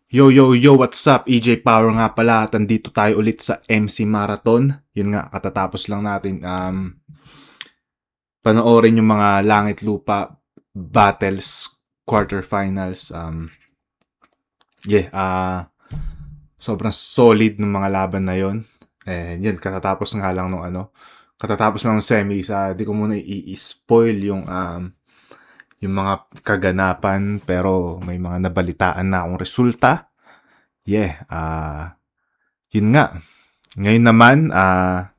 Yo, yo, yo, what's up? EJ Power nga pala at andito tayo ulit sa MC Marathon. Yun nga, katatapos lang natin panoorin yung mga Langit Lupa Battles quarterfinals. Sobrang solid ng mga laban na yon. And yan, katatapos nga lang nung katatapos lang ng semis. Di ko muna i-spoil yung mga kaganapan, pero may mga nabalitaan na akong resulta. Yun nga. Ngayon naman, ang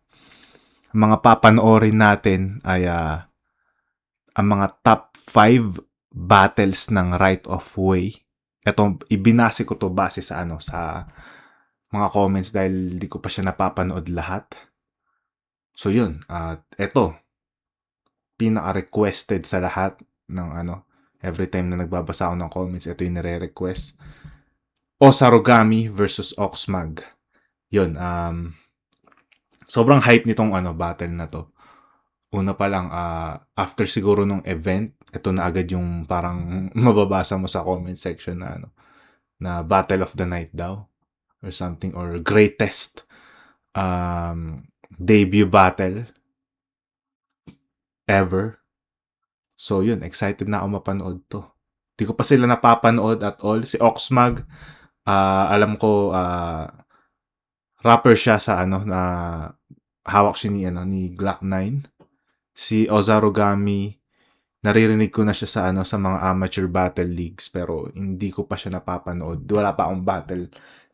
mga papanoorin natin ay ang mga top 5 battles ng Right of Way. Ito, ibinase ko to base sa sa mga comments dahil di ko pa siya napapanood lahat. So yun, ito, pinaka-requested sa lahat ng every time na nagbabasa ako ng comments, ito yung nire-request. Osarogami versus Oxmag. Yun, sobrang hype nitong battle na to. Una pa lang, after siguro nung event, ito na agad yung parang mababasa mo sa comment section na Battle of the Night daw or something, or greatest debut battle ever. So yun, excited na ako mapanood to. Di ko pa sila napapanood at all. Si Oxmag, alam ko rapper siya sa na hawak siya ni Glock 9. Si Osarogami, naririnig ko na siya sa sa mga amateur battle leagues, pero hindi ko pa siya napapanood. Wala pa akong battle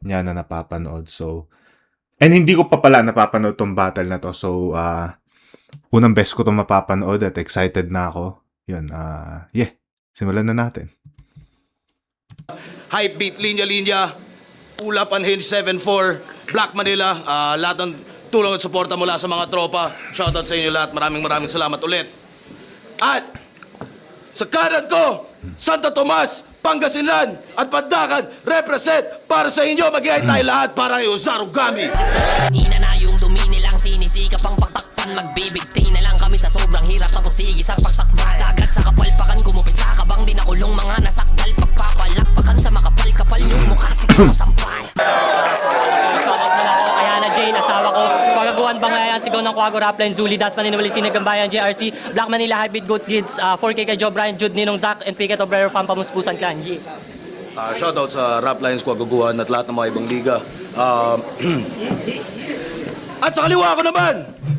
niya na napapanood. So, and hindi ko pa pala napapanood tong battle na to. So, unang best ko to mapapanood at excited na ako. Yun, simulan na natin. Hype Beat, Linya, Ulap Unhinged 7-4, Black Manila, lahat ng tulong at suporta mula sa mga tropa. Shoutout sa inyo lahat. Maraming salamat ulit. At sa kanan ko, Santo Tomas, Pangasinan at Pandakan, represent para sa inyo. Mag-iay tayo lahat para kay Osarogami. Kanina na yung dumi nilang sinisikap ang pagtakpan. Magbibigti na lang kami sa sobrang hirap ng kusigi sa pagsakbal. Sagad sa kapalpakan, kumupit sa kabang di nakulong mga nasakdal. Pagpapalakpakan sa makapal-kapal yung mukha, sige mo sampay. Shoutout muna ko, Ayana Jane, asawa ko. Pagaguan Bangayan, sigaw ng Quago Rapline, Zuli, Das, Maninwali, Sinagambayan, JRC, Black Manila, Highbeat, Goat Kids, 4K kay Joe Bryant, Jude, Ninong Zach, and Piket Obrero, Fan, Pamuspusan, Clan, G. Shoutout sa Rap Lions, Kwaguguan at lahat ng mga ibang liga. At sa kaliwa ko naman,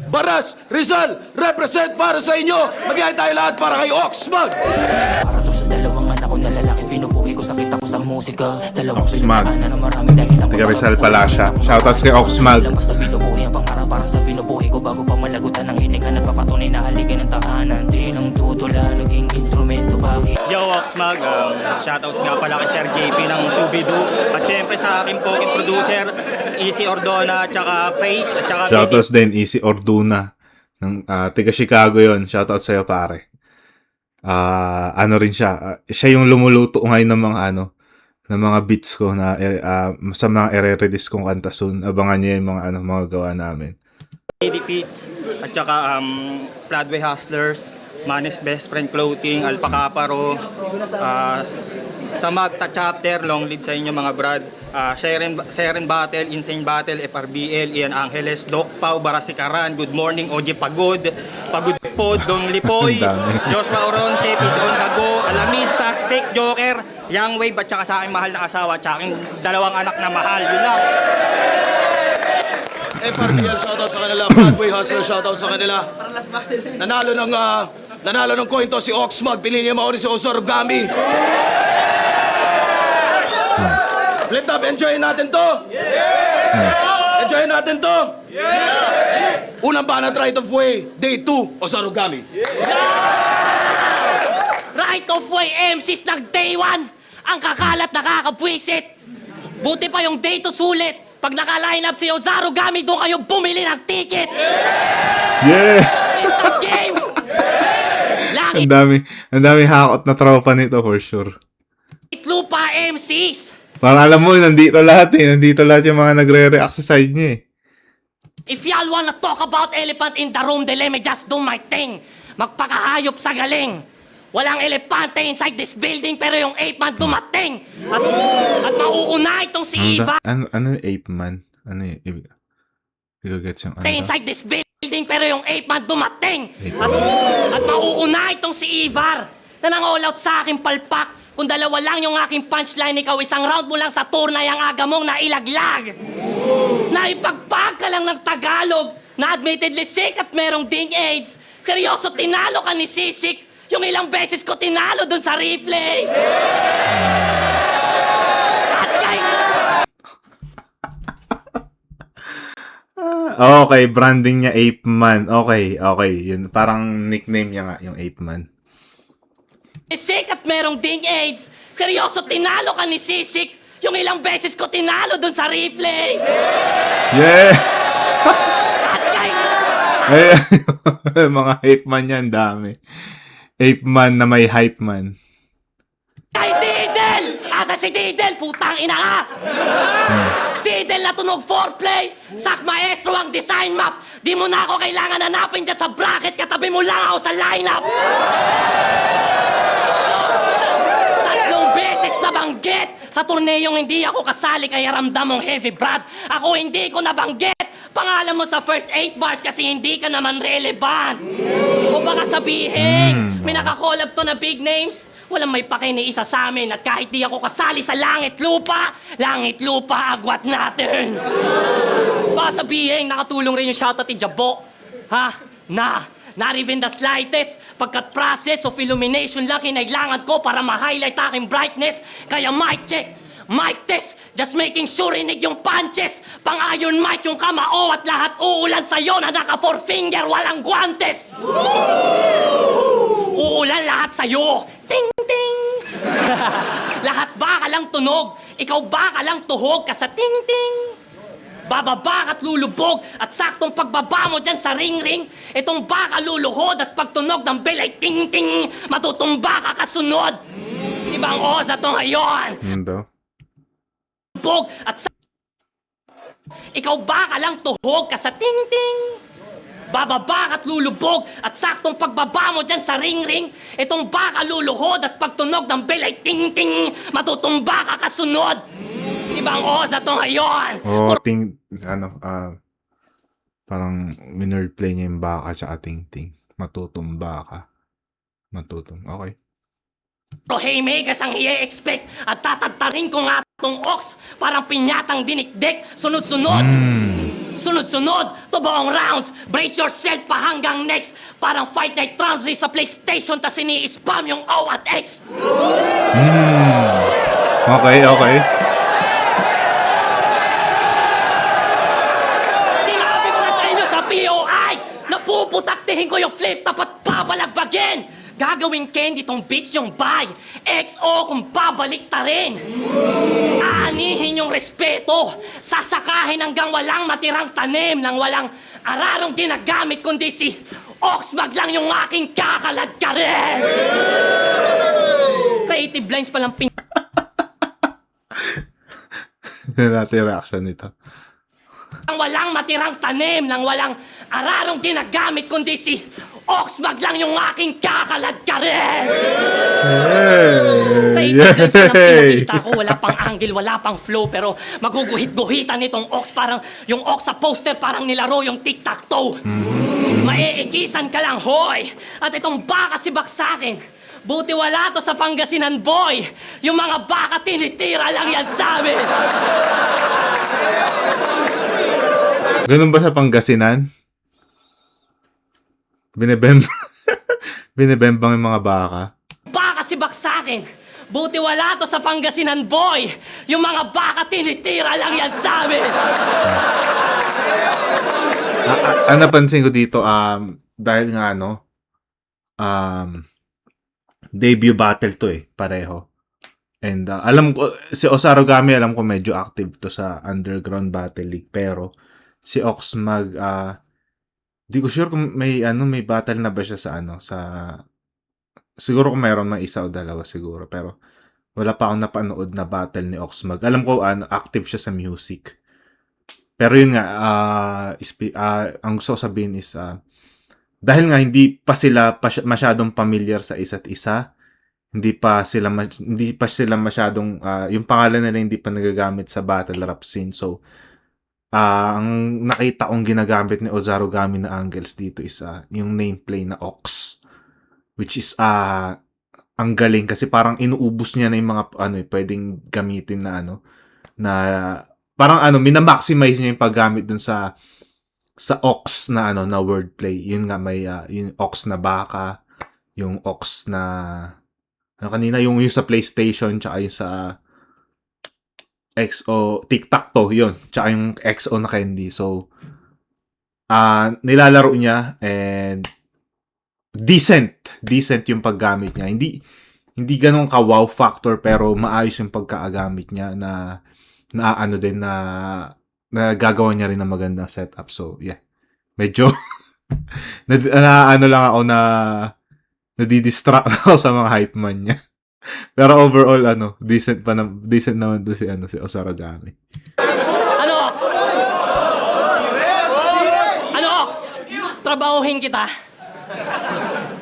Baras, Rizal, represent para sa inyo. Mag-iay tayo lahat para kay Oxmag. Para to sa dalawang anak ko na lalaki, pinupuhi ko, sakit ako sa musika. Dalawang Oxmag. pinagdaanan ng marami dahil ako Taga Rizal pala siya. Shoutouts kay Oxmag. Basta pinupuhi ang pangarap para sa pinupuhi ko bago pa malagutan ng hininga. Nagpapatunay na haligin ng tahanan. Di nang tutula, naging instrumento bakit. Yo, Oxmag, shoutouts nga pala kay Sir JP ng Shubidu. At syempre sa aking poking producer, Easy Ordona, tsaka Face, at tsaka Shoutouts din, Easy Orduna. Taga Chicago yon. Shoutout sa'yo, pare. Rin siya. Siya yung lumuluto ngayon ng mga ng mga beats ko na sa mga ire-release kong kanta soon. Abangan niyo yung mga gawa namin. Eddie Pitts, at saka Floodway Hustlers, Manis Best Friend Clothing, Alpha Caparo, sa Magta Chapter, long live sa inyo mga brad. Seren Battle, Insane Battle, FRBL, Ian Angeles, Doc Pau, Barasikaran, Good Morning, OJ Pagod, Pagod Pod, Dong Lipoy, Joshua Oronce, Peace on the Go, Alamid, Suspect, Joker, Young Wave, at saka sa aking mahal na asawa, at saka aking dalawang anak na mahal. Yun lang. FRBL, shoutout sa kanila. Broadway Hustler, shoutout sa kanila. Nanalo ng coin to si Oxmag. Pili niya mauri si Osarogami. Flip top, enjoy natin to. Enjoy natin to. Unang banat Right of Way, Day 2, Osarogami. Right of Way MCs ng Day 1. Ang kakalat nakakabwisit. Buti pa yung Day 2 sulit. Pag naka-line up si Osarogami, doon kayo bumili ng ticket. Yeah! It's game. Langit Ang dami hakot na tropa nito for sure. Lupa MCs. Parang alam mo, nandito lahat Nandito lahat yung mga nagre-react sa side niya eh. If y'all wanna talk about elephant in the room, then let me just do my thing. Magpakahayop sa galing. Walang elepante inside this building, pero yung ape man dumating. At mauuna mauuna itong si Eva Ano yung ape man? Ano yung Hindi ko gets yung ano. inside this building pero yung ape man dumating. Ape At mauuna itong si Ivar na nang-all out sa aking palpak. Kung dalawa lang yung aking punchline, ikaw isang round mo lang sa tour na yung aga mong nailaglag. Naipagpag ka lang ng Tagalog na admittedly sick at merong ding AIDS. Seryoso, tinalo ka ni Sisik yung ilang beses ko tinalo dun sa replay. At kay... Okay, branding niya Ape Man. Okay. Yun, parang nickname niya nga, yung Ape Man. Sisik at merong ding AIDS. Seryoso, tinalo ka ni Sisik yung ilang beses ko tinalo dun sa replay. Yeah! At kay... Ay, mga Ape Man yan, dami. Ape Man na may hype man. Kay Didel! Asa si Didel? Putang ina ka! Didel na tunog foreplay! Sak maestro ang design map! Di mo na ako kailangan hanapin dyan sa bracket, katabi mo lang ako sa lineup! Tatlong beses nabanggit! Sa turneyong hindi ako kasali kaya ramdam mong heavy Brad. Ako hindi ko nabanggit! Pangalan mo sa first 8 bars kasi hindi ka naman relevant! O baka sabihin, may nakakolab to na big names? Walang may pake ni isa sa amin at kahit di ako kasali sa langit lupa, agwat natin! Baka sabihin, nakatulong rin yung shoutout ni Jabo. Ha? Not even the slightest. Pagkat process of illumination lang kinailangan ko para ma-highlight aking brightness. Kaya mic check, mic test, just making sure inig yung punches. Pang-iron mic yung kamao at lahat uulan sa'yo na naka 4 finger, walang guantes. Uulan lahat sa'yo. Ting, ting. Lahat ba ka lang tunog? Ikaw ba ka lang tuhog ka sa ting, ting? Bababa at lulubog at saktong pagbaba mo dyan sa ring-ring, itong baka luluhod at pagtunog ng bell ay ting-ting, matutumba ka kasunod. Ibang osa to ngayon. Ano daw? Bog at ikaw ba ka lang tuhog ka sa ting-ting? Bababa at lulubog at saktong pagbaba mo dyan sa ring-ring, itong baka luluhod at pagtunog ng bell ay ting-ting, matutumba ka kasunod. Ibang osa to ngayon. Parang minor play niya yung baka tsaka ting-ting. Matutumba ka. Okay. Pero haymakers ang i-expect at tatadtarin ko nga tong ox parang pinyatang dinikdik. Sunod-sunod. Sunod-sunod to buong rounds. Brace yourself pa hanggang next. Parang Fight Night rounds sa PlayStation tas ini-spam yung O at X. Okay. Sinabi ko na sa inyo sa POI na puputaktihin ko yung flip top at babalagbagin. Gagawin candy tong bitch yung bag. XO kung babalik ta rin. Aanihin yung respeto. Sasakahin hanggang walang matirang tanim nang walang ararong ginagamit kundi si Oxmag lang yung aking kakalad ka rin. Creative lines palang Natin reaction nito. Nang walang matirang tanim, nang walang ararong ginagamit kundi si Oxmag lang yung aking kakalad ka rin! Creative lines palang pinakita ko, wala pang angle, wala pang flow, pero maguguhit-guhitan itong Ox parang, yung Ox sa poster parang nilaro yung tic-tac-toe. Maiigisan ka lang, hoy! At itong baka si Baksakin, buti wala to sa Pangasinan, boy! Yung mga baka tinitira lang yan sa amin! Ganun ba sa Pangasinan? Binebembang yung mga baka. Baka si Baksakin, buti wala to sa Pangasinan, boy! Yung mga baka tinitira lang yan sa amin! Ang napansin ko dito, dahil nga debut battle to pareho. And alam ko, si Osarogami alam ko medyo active to sa Underground Battle League, pero si Oxmag, di ko sure kung may battle na ba siya sa siguro kung mayroon may isa o dalawa siguro, pero wala pa akong napanood na battle ni Oxmag. Alam ko active siya sa music. Pero yun nga, ang gusto ko sabihin is, dahil nga hindi pa sila masyadong familiar sa isa't isa, hindi pa sila masyadong yung pangalan nila hindi pa nagagamit sa battle rap scene. So ang nakita kong ginagamit ni Ozarugami na angles dito is yung nameplay na Ox, which is ang galing kasi parang inuubos niya na yung mga pwedeng gamitin na na parang mina-maximize niya yung paggamit dun sa ox na na wordplay. Yun nga may yung ox na baka, yung ox na kanina yung sa PlayStation tsaka yung sa XO TikTok to yun, tsaka yung XO na candy. So nilalaro niya and decent yung paggamit niya. Hindi ganun ka wow factor pero maayos yung pagkaagamit niya na din na gagawa niya rin ng magandang setup. So, yeah. Medyo lang ako na nadidistract ako sa mga hype man niya. Pero overall decent naman to si Osaragami. Ano, Ox? Ano, Ox? Trabahuhin kita.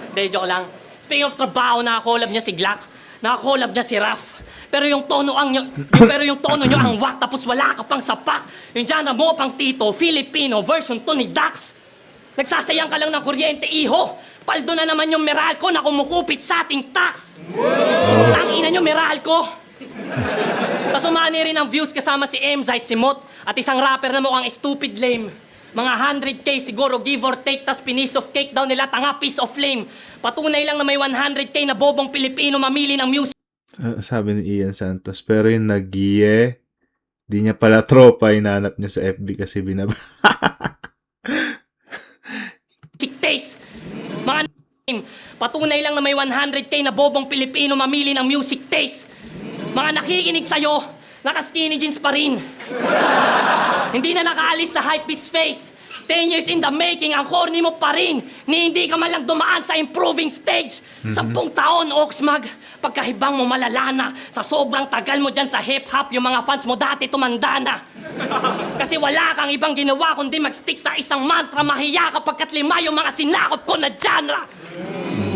Hindi, joke lang. Speaking of trabaho, nakakolab niya si Glock. Nakakolab niya si Raf. Pero yung tono nyo ang wak, tapos wala ka pang sapak. Yung genre mo pang Tito, Filipino version to ni Dax. Nagsasayang ka lang ng kuryente, iho. Paldo na naman yung Meralco na kumukupit sa ating tax. Ang ina nyo, Meralco. Tapos umani rin ang views kasama si Mzite, si Mot, at isang rapper na mukhang stupid lame. Mga 100k siguro, give or take, tas piece of cake daw nila, tanga piece of flame. Patunay lang na may 100k na bobong Pilipino mamili ng music Sabi ni Ian Santos, pero yung nag-iye, di niya pala tropa, hinanap niya sa FB kasi taste. Mga patunay lang na may 100k na bobong Pilipino mamili ng music taste. Mga nakikinig sa'yo, naka-skinny jeans pa rin. Hindi na nakaalis sa hypebeast face. 10 years in the making, ang corny mo pa rin. Ni hindi ka man lang dumaan sa improving stage. 10 taon, Oxmag, pagkahibang mo malala na. Sa sobrang tagal mo dyan sa hip-hop, yung mga fans mo dati tumanda na. Kasi wala kang ibang ginawa kundi mag-stick sa isang mantra. Mahiya ka pagkat lima yung mga sinakop ko na genre.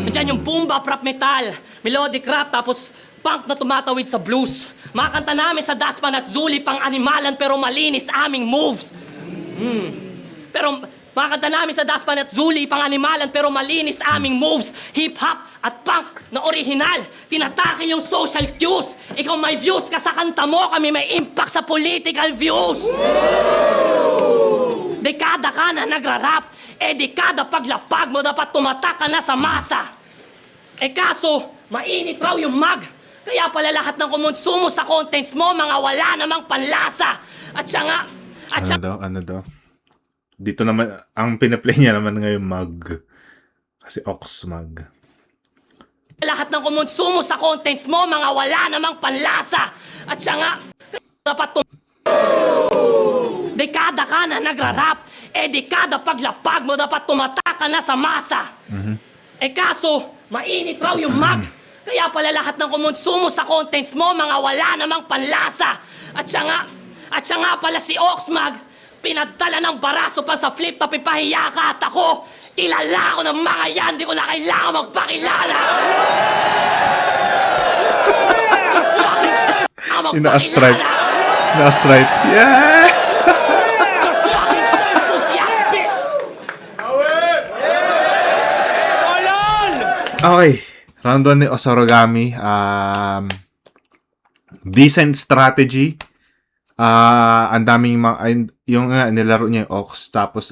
Diyan yung boom bap, rap metal, melodic rap, tapos punk na tumatawid sa blues. Makanta namin sa Daspan at Zuli pang animalan pero malinis aming moves. Pero makanta namin sa Daspan at Zuli pang animalan pero malinis aming moves. Hip-hop at punk na original. Tinatake yung social cues. Ikaw may views ka sa kanta mo, kami may impact sa political views. Dekada ka na nagra-rap. Dekada paglapag mo dapat tumatak ka na sa masa. Kaso, mainit raw yung mag. Kaya pala lahat ng kumonsumo sa contents mo, mga wala namang panlasa. At siya nga, Ano daw? Dito naman, ang pinaplay niya naman ngayon mag. Kasi Ox mag. lahat ng kumonsumo sa contents mo, mga wala namang panlasa. At siya nga, dapat dekada ka na nagra-rap. Dekada paglapag mo, dapat tumatak ka na sa masa. Kaso, mainit raw yung mag. Kaya pala lahat ng kumonsumo sa contents mo, mga wala namang panlasa. At siya nga pala si Oxmag, pinadala ng baraso pa sa flip top, ipahiya ka at ako. Kilala ko ng mga yan, di ko na kailangan magpakilala. So fucking Ina-stripe. Ina-stripe. Yeah! So fucking pussy ass bitch. Okay. Round 1 ni Osarogami. Decent strategy. Ang daming yung nilaro niya yung Ox. Tapos,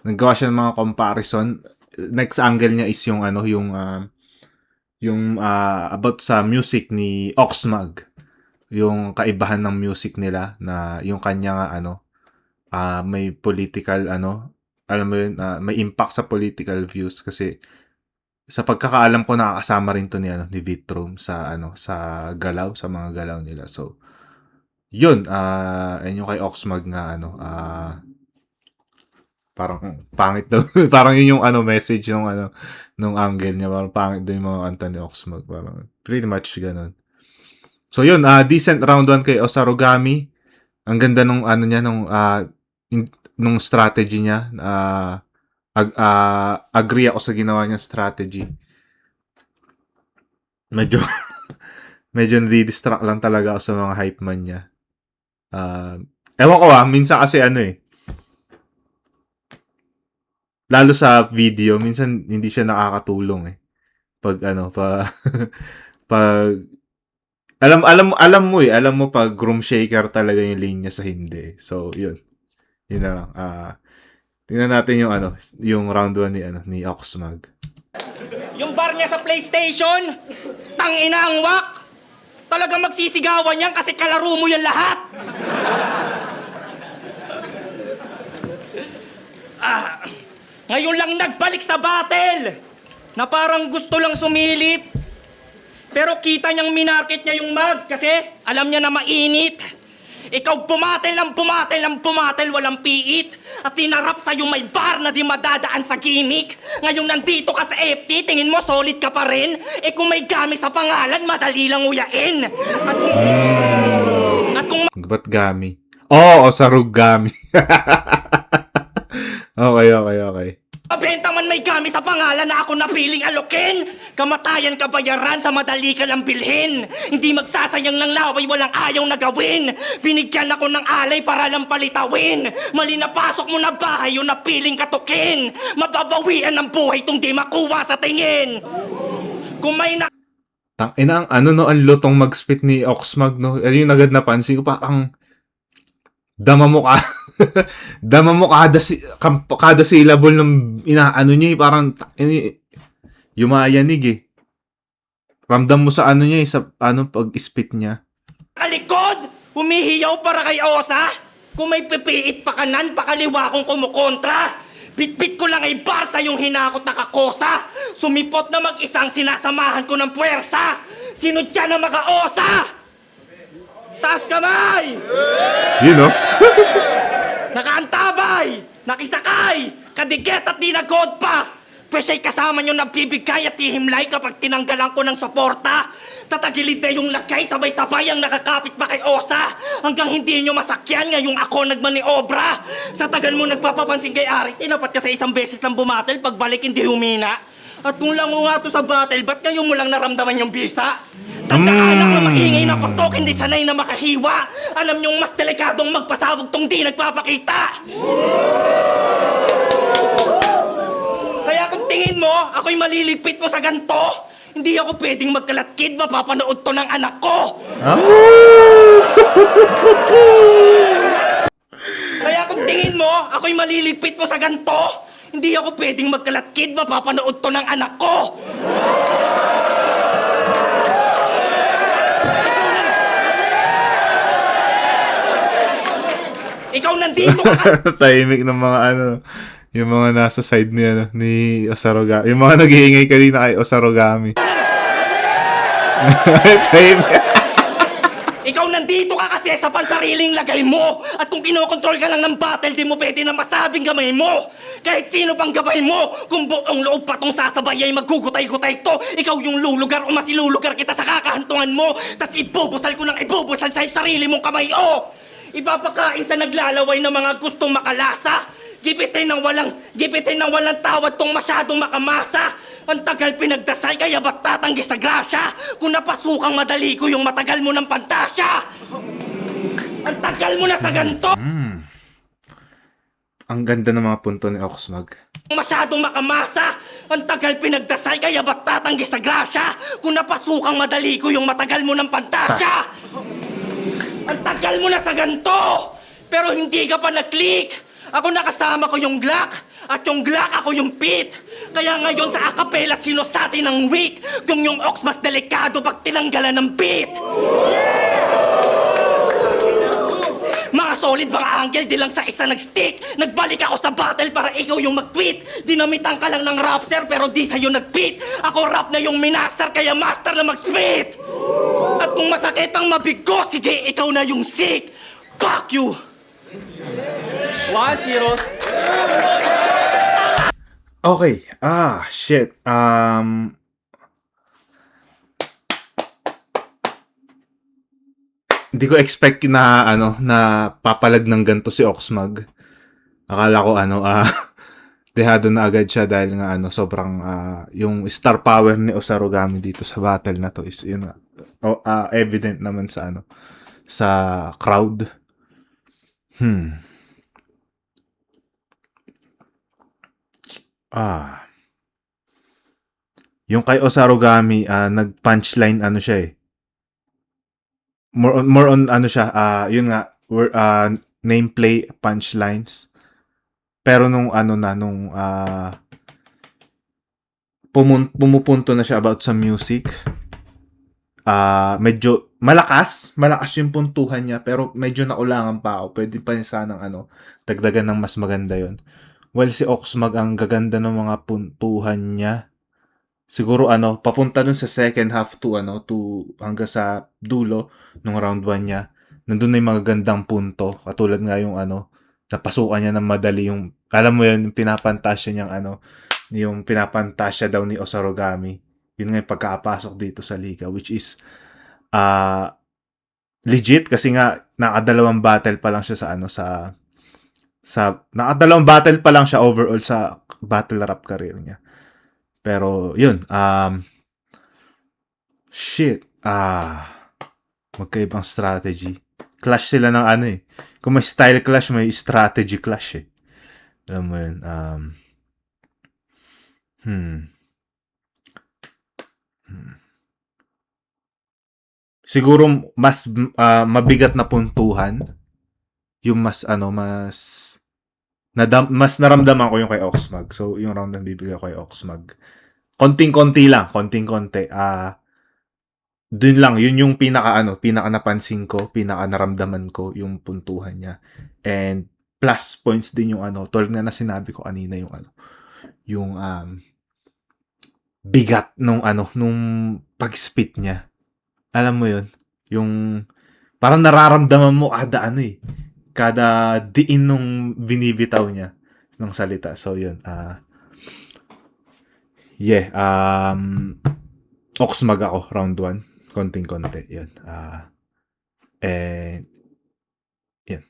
naggawa siya ng mga comparison. Next angle niya is yung about sa music ni Oxmag. Yung kaibahan ng music nila na yung kanya may political alam mo yun, may impact sa political views kasi sa pagkakaalam ko nakakasama rin to ni Vitrum sa sa galaw, sa mga galaw nila. So yun, and yung kay Oxmag nga parang pangit daw. Parang yun yung message nung angle niya, parang pangit daw yung mga kanta ni Oxmag, parang pretty much ganun. So yun, decent round 1 kay Osarogami. Ang ganda nung niya nung strategy niya. Agree ako sa ginawa niya strategy. medyo medyo nadi-distract lang talaga ako sa mga hype man niya. Ewan ko minsan kasi ano lalo sa video, minsan hindi siya nakakatulong Pag pag alam mo pag room shaker talaga yung lane niya sa hindi. So, yun. Yun na lang. Tingnan natin yung round 1 ni Oxmag. Yung bar niya sa PlayStation, tangina ang wak. Talagang magsisigawan yan kasi kalaro mo yan lahat. Ngayon lang nagbalik sa battle na parang gusto lang sumilip. Pero kita niyang minarket niya yung mag kasi alam niya na mainit. Ikaw pumatel, walang piit. At tinarap sa'yo may bar na di madadaan sa gimmick. Ngayong nandito ka sa FT, tingin mo solid ka pa rin? Kung may gamit sa pangalan, madali lang uyain. At kung Ba't Gami? Oo, sa Rugami. Okay. mabenta man may gamit sa pangalan na ako napiling alokin, kamatayan ka bayaran sa madali ka lang bilhin. Hindi magsasayang ng laway, walang ayaw na gawin. Binigyan ako ng alay para lang palitawin. Mali na pasok mo na bahay, yung napiling katukin. Mababawian ng buhay tong di makuha sa tingin. Kung may na... Tangina ang lutong mag-spit ni Oxmag, no? Yung agad napansin ko, parang dama mo ka. Dama mo kada syllable ng inaano niya, parang yumayanig Ramdam mo sa niya, sa pag-spit niya. Kalikod! Humihiyaw para kay Osa? Kung may pipiit pa kanan, pakaliwa kong kumukontra. Bitbit ko lang ay barsa yung hinakot na kakosa. Sumipot na mag-isang sinasamahan ko ng puwersa. Sinudya na maka-Osa! Taas kamay! You know? Nakaantabay! Nakisakay! Kadigit at di nagod pa! Pwesa'y kasama nyo nagbibigay at ihimlay kapag tinanggalan ko ng suporta. Tatagilid na yung lagay, sabay-sabay ang nakakapit pa kay Osa. Hanggang hindi nyo masakyan ngayong ako nagmaniobra. Sa tagal mo nagpapapansin kay Ari, tinapat ka sa isang beses lang bumatel, pagbalik hindi humina. At kung lang nga to sa battle, ba't ngayon mo lang naramdaman yung bisa? Tandaan ang maingay na patok, hindi sanay na makahiwa. Alam niyong mas delikadong magpasabog tong di nagpapakita. Kaya kung tingin mo, ako'y maliligpit mo sa ganto, hindi ako pwedeng magkalatkid, mapapanood to ng anak ko. Kaya kung tingin mo, ako'y maliligpit mo sa ganto, hindi ako pwedeng magkalatkid, mapapanood to ng anak ko. Ikaw nandito ka Tahimik ng mga yung mga nasa side ni Osarogami. Yung mga nag-iingay kanina kay Osarogami. Tahimik. Ikaw nandito ka kasi sa pansariling lagay mo. At kung kinokontrol ka lang ng battle, di mo pwede na masabing gamay mo. Kahit sino pang gabay mo, kung buong loob pa tong sasabay ay magugutay-gutay to. Ikaw yung lulugar o masilulugar kita sa kakahantungan mo. Tas ibubusal ko ng ibubusal sa sarili mong kamay, Ipapakain sa naglalaway ng mga gustong makalasa. Gipitin ng walang tawad tong masyadong makamasa. Ang tagal pinagdasal kaya ba't tatanggi sa grasya? Kung napasukang madali ko yung matagal mo ng pantasya. Ang tagal mo na sa ganto. Ang ganda ng mga punto ni Oxmag. Masyadong makamasa. Ang tagal pinagdasal kaya ba't tatanggi sa grasya? Kung napasukang madali ko yung matagal mo ng pantasya. Ang tagal mo na sa ganto. Pero hindi ka pa nag-click. Ako nakasama ko yung Glock, at yung Glock ako yung Pit. Kaya ngayon sa acapella sino sa atin ang weak, kung yung Ox mas delikado pag tinanggalan ng beat. Mga solid, mga angle, di lang sa isa nag-stick. Nagbalik ako sa battle para ikaw yung mag-tweet. Dinamitan ka lang ng rap, sir, pero di sa'yo nag-beat. Ako rap na yung minaster, kaya master na mag-spit. At kung masakit ang mabigo, sige, ikaw na yung sick. Fuck you! 1-0. Okay. Shit. Hindi ko expect na papalag ng ganto si Oxmag. Akala ko dehado na agad siya dahil nga sobrang yung star power ni Osarogami dito sa battle na to is yun nga, evident naman sa sa crowd. Yung kay Osarogami, nag-punchline siya eh. More on siya, yun nga, nameplay punchlines. Pero nung pumupunto na siya about sa music, medyo malakas yung puntuhan niya, pero medyo naulangan pa ako. Pwede pa niya sanang dagdagan ng mas maganda yon. Well, si Oxmag, ang gaganda ng mga puntuhan niya. Siguro papunta dun sa second half to hanggang sa dulo nung round 1 niya. Nandun na yung mga gandang punto. Katulad nga yung napasukan niya ng madali yung, alam mo yun, yung pinapantasya niyang yung pinapantasya daw ni Osarogami. Yun nga yung pagkakapasok dito sa liga, which is legit kasi nga nakadalawang battle pa lang siya sa nakadalawang battle pa lang siya overall sa battle rap career niya. Pero yun, magkaibang strategy. Clash sila ng kung may style clash, may strategy clash eh. Alam mo yun, siguro mas mabigat na puntuhan yung mas mas naramdaman ko yung kay Oxmag. So yung round na bibigay ko kay Oxmag. Konting-konti lang, konting-konti. Dun lang, yun yung pinaka napansin ko, pinaka naramdaman ko yung puntuhan niya. And plus points din yung tulad nga na sinabi ko kanina yung bigat nung pag-spit niya. Alam mo yun, yung parang nararamdaman mo kada diin nung binibitaw niya ng salita. So yun, Oxmag ako, round 1. Konting-konti, yun. Yun.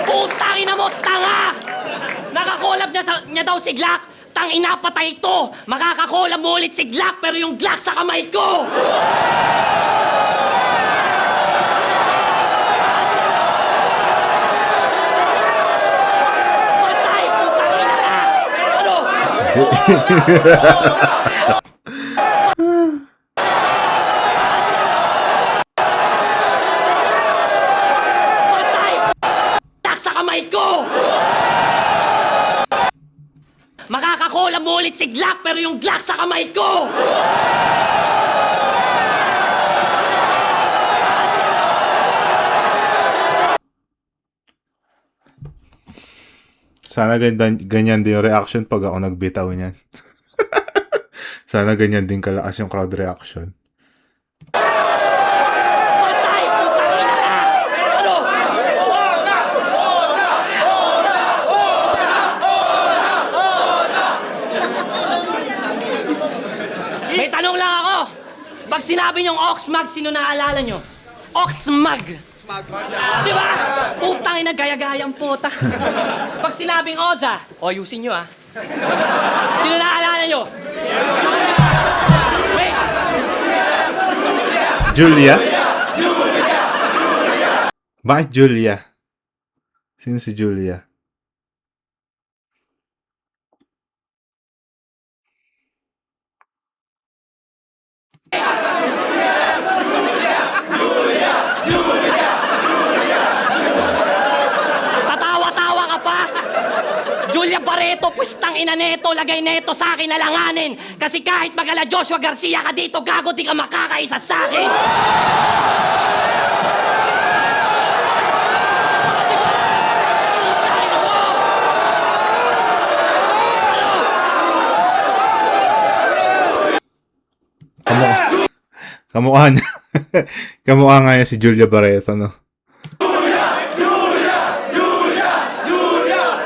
Putang ina mo, tanga! Nakakolab niya daw si Glock. Tang ina, patay ito. Makakakolab mo ulit si Glock, pero yung Glock sa kamay ko. Patay, putang ina. Ano? Patay! Glock sa kamay ko. Makakakolab mo ulit si Glock, pero yung Glock sa kamay ko! Sana ganyan din yung reaction pag ako nagbitaw niyan. Sana ganyan din kalakas yung crowd reaction. Patay! Putang ina! Ano? May tanong lang ako. Pag sinabi niyong Oxmag, sino naaalala niyo? Oxmag! Di ba? Putang ina, gaya-gayang puta. Pag sinabing Oza, ayusin niyo sino naaalala niyo? Wait! Julia? Bakit Julia? Sino si Julia? Tatawa-tawa ka pa? Julia Barreto, pwestang ina neto, lagay neto sa akin alanganin. Kasi kahit magala Joshua Garcia ka dito, gago, di ka makakaisa sa akin. Kamukha niya. Kamukha nga niya si Julia Barreto, no?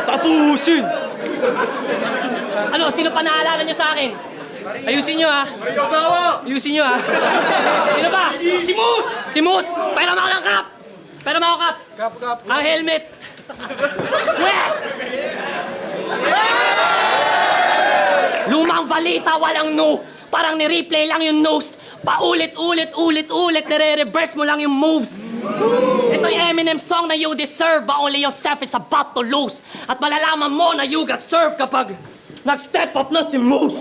Tapusin! Ano, sino pa naalala niyo sa akin? Ayusin niyo Ayusin niyo Sino ba? Si Moose! Si Moose! Pairam ako ng cap! Pairam ako cap! Cap. Ang helmet! West! Masamang balita, walang no. Parang ni-replay lang yung nose. Paulit-ulit, nire-reverse mo lang yung moves. Ito yung Eminem song na you deserve, but only yourself is about to lose. At malalaman mo na you got served kapag nag-step up na si Moose.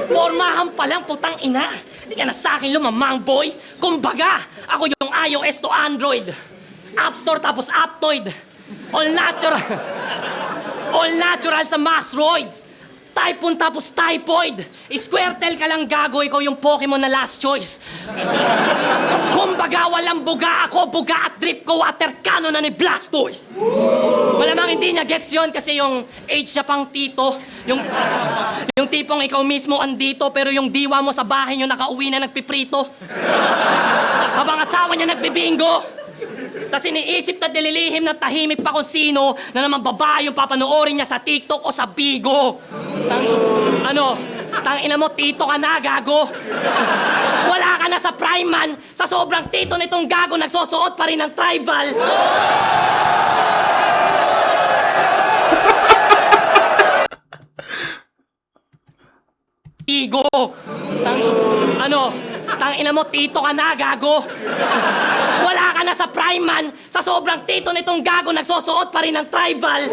Pormahan pa lang, putang ina. Di ka na sa akin lumamang, boy. Kumbaga, ako yung iOS to Android. App Store tapos Aptoid. All natural. All natural sa Masroids. Typhoon tapos typhoid. Squirtle ka lang, gago. Ikaw yung Pokemon na last choice. Kumbaga, walang buga ako. Buga at drip ko, water cannon na ni Blastoise. Malamang hindi niya gets yon kasi yung age niya pang tito. Yung tipong ikaw mismo andito pero yung diwa mo sa bahay niyo nakauwi na nagpiprito. Habang asawa niya nagbibingo. Tapos iniisip na dililihim na tahimik pa kung sino na naman babae yung papanoorin niya sa TikTok o sa Bigo. Tangina mo, tito ka na, gago. Wala ka na sa prime man. Sa sobrang tito nitong gago, nagsusuot pa rin ng tribal. Bigo. Tangina mo, tito ka na, gago. Wala ka na sa prime man. Sa sobrang tito nitong gago, nagsusuot pa rin ng tribal.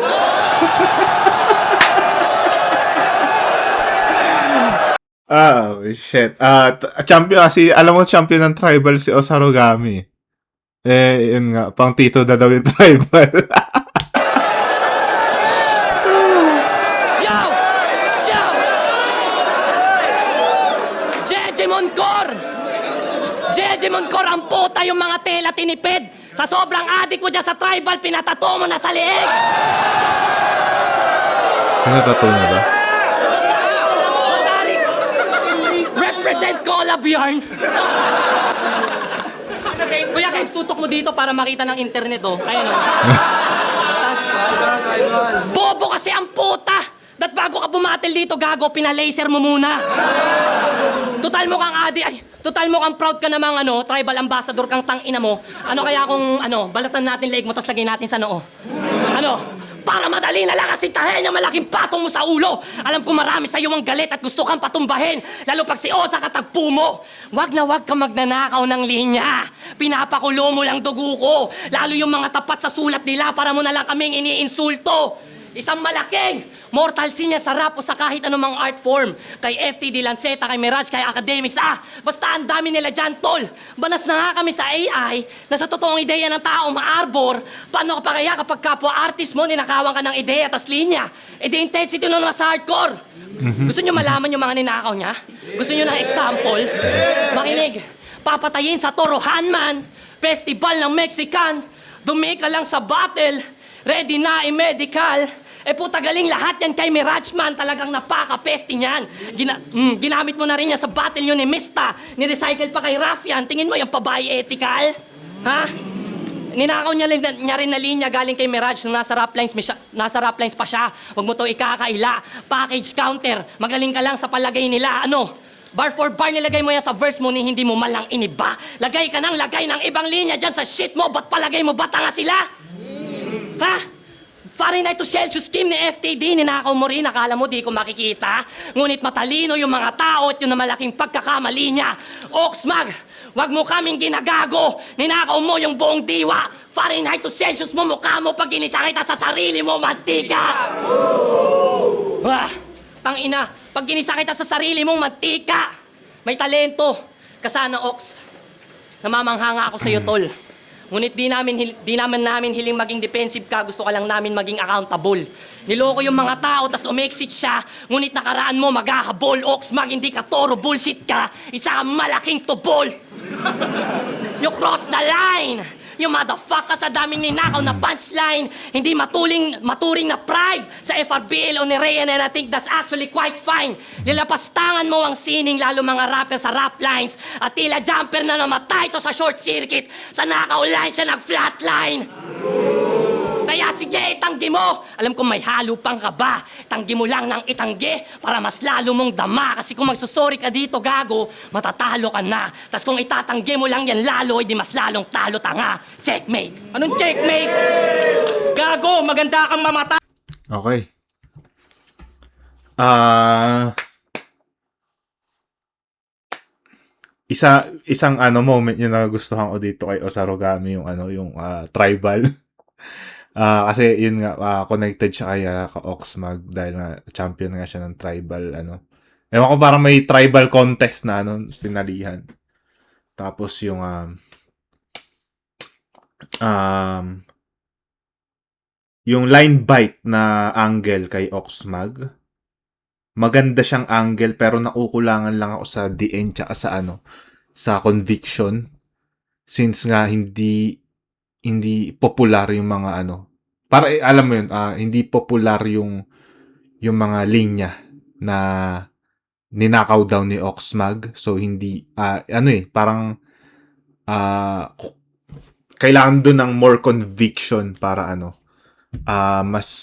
Oh, shit. Champion kasi, alam mo, champion ng tribal si Osarogami. Yun nga, pang tito na daw yung tribal. Yo! Jeje Moncor, ang puta yung mga tela tinipid. Sa sobrang adik mo dyan sa tribal, pinatato mo na sa liig. Pinatato na ba? Masari. Represent Collab Yarn. Kuya, kahit tutok mo dito para makita ng internet, oh. Ayan, oh. Bobo kasi ang puta! Dat bago ka bumatil dito, gago, pinalaser mo muna. Total mo kang total mo kang proud ka namang tribal ambassador kang tangina mo. Ano kaya kung balatan natin leeg mo tas lagay natin sa noo? Para madali na lang asitahin yung malaking patong mo sa ulo. Alam ko marami sa iyo ang galit at gusto kang patumbahin. Lalo pag si Osa katagpo mo. Wag na wag ka magnanakaw ng linya. Pinapakulo mo lang dugo ko. Lalo yung mga tapat sa sulat nila para mo na lang kaming iniinsulto. Isang malaking mortal sin niya sa rap o sa kahit anumang art form. Kay FTD Lanceta, kay Mirage, kay Academics. Basta ang dami nila dyan, tol. Banas na nga kami sa AI na sa totoong ideya ng tao ma-arbor. Paano ka pa kaya kapag kapwa artist mo, ninakawan ka ng ideya tas linya? The intensity nun mas hardcore. Gusto nyo malaman yung mga ninakaw niya? Gusto nyo ng example? Makinig. Papatayin sa Torohan man. Festival ng Mexican. Dumi ka lang sa battle. Ready na i-medical. Puta galing lahat yan kay Mirage man. Talagang napaka-peste niyan. Ginamit mo na rin yan sa battle nyo ni Mista. Ni-recycle pa kay Raffian. Tingin mo yung pabayi ethical? Ha? Ninakaw niya rin na linya galing kay Mirage nung nasa rap lines pa siya. Huwag mo to ikakaila. Package counter. Magaling ka lang sa palagay nila. Bar for bar nilagay mo yan sa verse mo ni hindi mo malang iniba. Lagay ka ng lagay ng ibang linya dyan sa shit mo. Ba't palagay mo ba tanga sila? Ha? Fahrenheit to Celsius scheme ni FTD, ninakaw mo rin, akala mo di ko makikita. Ngunit matalino yung mga tao at yung na malaking pagkakamali niya. Oxmag, wag mo kaming ginagago. Ninakaw mo yung buong diwa. Fahrenheit to Celsius mo, mukha mo pag ginisa kita sa sarili mo, mantika. Tangina, pag ginisa kita sa sarili mong mantika. May talento. Kasana, Ox. Namamanghanga ako sa'yo, tol. Ngunit di naman namin hiling maging defensive ka, gusto ka lang namin maging accountable. Niloko yung mga tao, tas umexit siya, ngunit nakaraan mo maghahabol. Oxmag, hindi ka toro, bullshit ka, isa kang malaking tubol. You cross the line. You motherfucker sa daming ninakaw na punchline. Hindi maturing na pride sa FRBL o ni Ryan, and I think that's actually quite fine. Nilapastangan mo ang sining, lalo mga rapper sa rap lines. At tila jumper na namatay to sa short circuit. Sa nakaw line siya nag-flatline. Kaya sige, itanggi mo. Alam ko may halo pang kaba. Tanggi mo lang ng itanggi para mas lalo mong dama. Kasi kung magsusori ka dito, gago, matatalo ka na. Tas kung itatanggi mo lang yan lalo, edi mas lalong talo tanga. Checkmate. Anong checkmate? Gago, maganda kang mamatay! Okay. Isang ano moment yung nagustuhan ko dito kay Osarogami yung ano yung tribal. Kasi yun nga connected siya kay ka Oxmag dahil nga champion nga siya ng tribal ano. Ewan ko parang may tribal contest na ano sinalihan. Tapos yung line bite na angle kay Oxmag. Maganda siyang angle pero nakukulangan lang ako sa DN tsaka sa ano sa conviction since nga hindi popular yung mga ano para alam mo yun hindi popular yung mga linya na ninakaw daw ni Oxmag so hindi ano parang kailangan doon ng more conviction para ano mas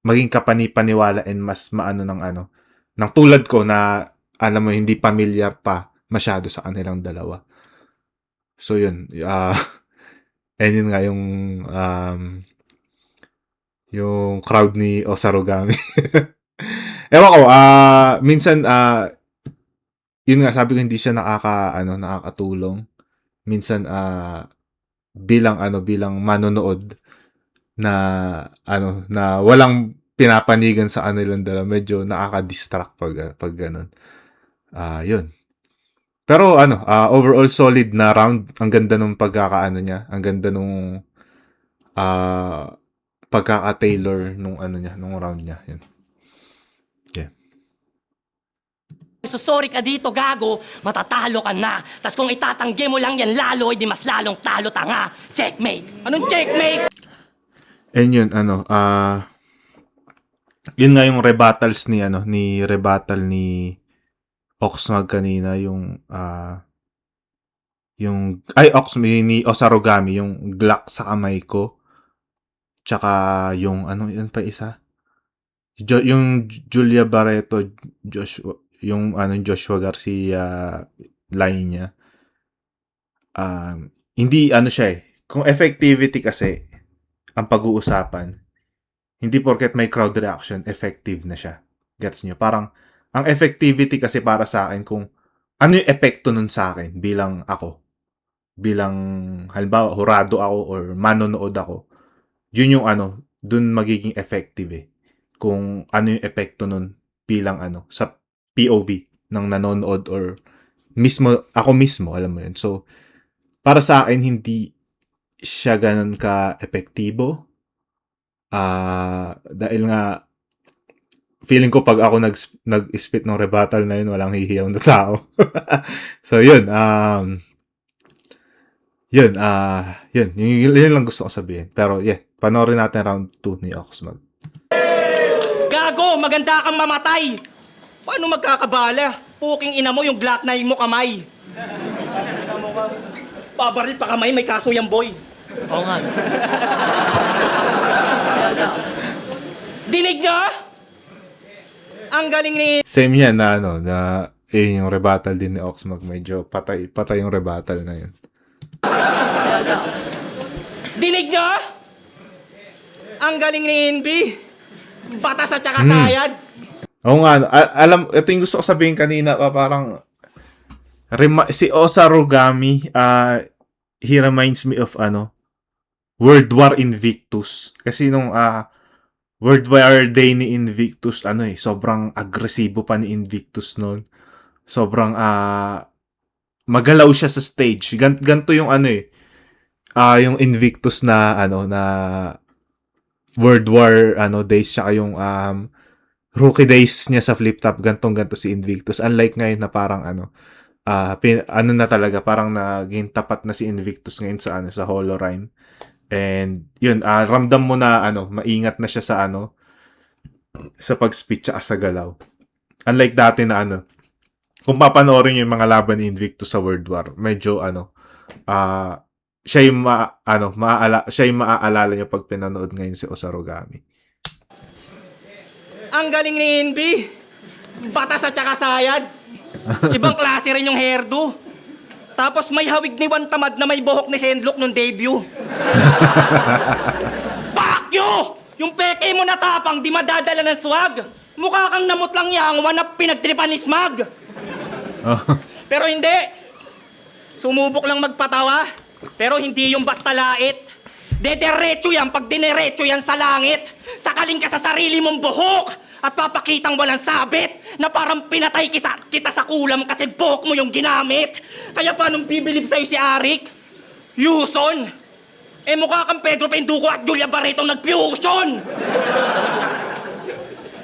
maging kapani-paniwala and mas maano ng ano ng tulad ko na alam mo hindi pamilyar pa masyado sa kanilang dalawa. So yun, and yun nga yung crowd ni Osarogami. Ewan ko, minsan yun nga sabi ko hindi siya nakakatulong. Minsan bilang manonood na na walang pinapanigan sa kanilang dalawa, medyo nakaka-distract pag ganun. Yun. Pero overall solid na round. Ang ganda nung pagkakaano niya. Ang ganda nung pagkaka-tailor nung niya, nung round niya. Yun. Yeah. So sorry ka dito, gago, matatalo ka na. Tas kung itatanggi mo lang yan lalo, di mas lalong talo tanga. Checkmate! Anong checkmate? And yun, yun nga yung rebuttals ni rebuttal ni Oxmag kanina, ni Osarogami, yung Glock sa kamay ko. Tsaka yung, yun pa isa? Yung Julia Barreto, Joshua Garcia line niya. Hindi siya kung effectivity kasi, ang pag-uusapan, hindi porket may crowd reaction, effective na siya. Gets nyo? Parang, ang effectivity kasi para sa akin kung ano yung epekto nun sa akin bilang ako. Bilang, halimbawa, hurado ako or manonood ako. Yun yung dun magiging effective Kung ano yung epekto nun bilang sa POV ng nanonood or ako mismo, alam mo yun. So, para sa akin, hindi siya ganun ka-epektibo. Dahil nga feeling ko pag ako nag-spit ng rebuttal na yun, walang hihiyaw na tao. So yun, yun lang gusto ko sabihin. Pero yeah, panoorin natin round 2 ni Oxmag. Gago, maganda kang mamatay! Paano magkakabala? Puking ina mo yung Glock 9 mo kamay. Pabaril pa kamay, may kaso yan boy. Oo nga. Dinig niya? Ang galing ni... Same yan na yung rebuttal din ni Oxmag. Medyo patay yung rebuttal na yun. Dinig niya? Ang galing ni Envy. Batas at saka sayad. Oo nga, ito yung gusto ko sabihin kanina, parang si Osarogami, he reminds me of World War Invictus. Kasi nung World War Day ni Invictus, sobrang agresibo pa ni Invictus noon. Sobrang magalaw siya sa stage. Ganto yung yung Invictus na na World War days siya yung rookie days niya sa flip top, ganto si Invictus. Unlike ngayon na parang na talaga, parang naging tapat na si Invictus ngayon sa Holorime. And yun, ramdam mo na maingat na siya sa sa pag-speech at sa galaw. Unlike dati na kung papanoorin yung mga laban ni Invictus sa World War, medyo siya yung maaalala niyo pag pinanood ngayon si Osarogami. Ang galing ni Envy. Batas at saka sayad. Ibang klase rin yung hairdo. Tapos may hawig ni Juan Tamad na may buhok ni Sendlok nung debut. Yung peke mo na tapang, di madadala ng swag. Mukha kang namot lang yangwa na pinagtripan ni Smag. Oh. Pero hindi. Sumubok lang magpatawa. Pero hindi yung basta lait. Dederecho yan pag dinerecho yan sa langit. Sakaling ka sa sarili mong buhok. At papakitang walang sabit. Na parang pinatay kita sa kulam kasi buhok mo yung ginamit. Kaya paano bibilib sa'yo si Arik? Yuson. Mukha kang Pedro Penduko at Julia Barreto nag-fusion.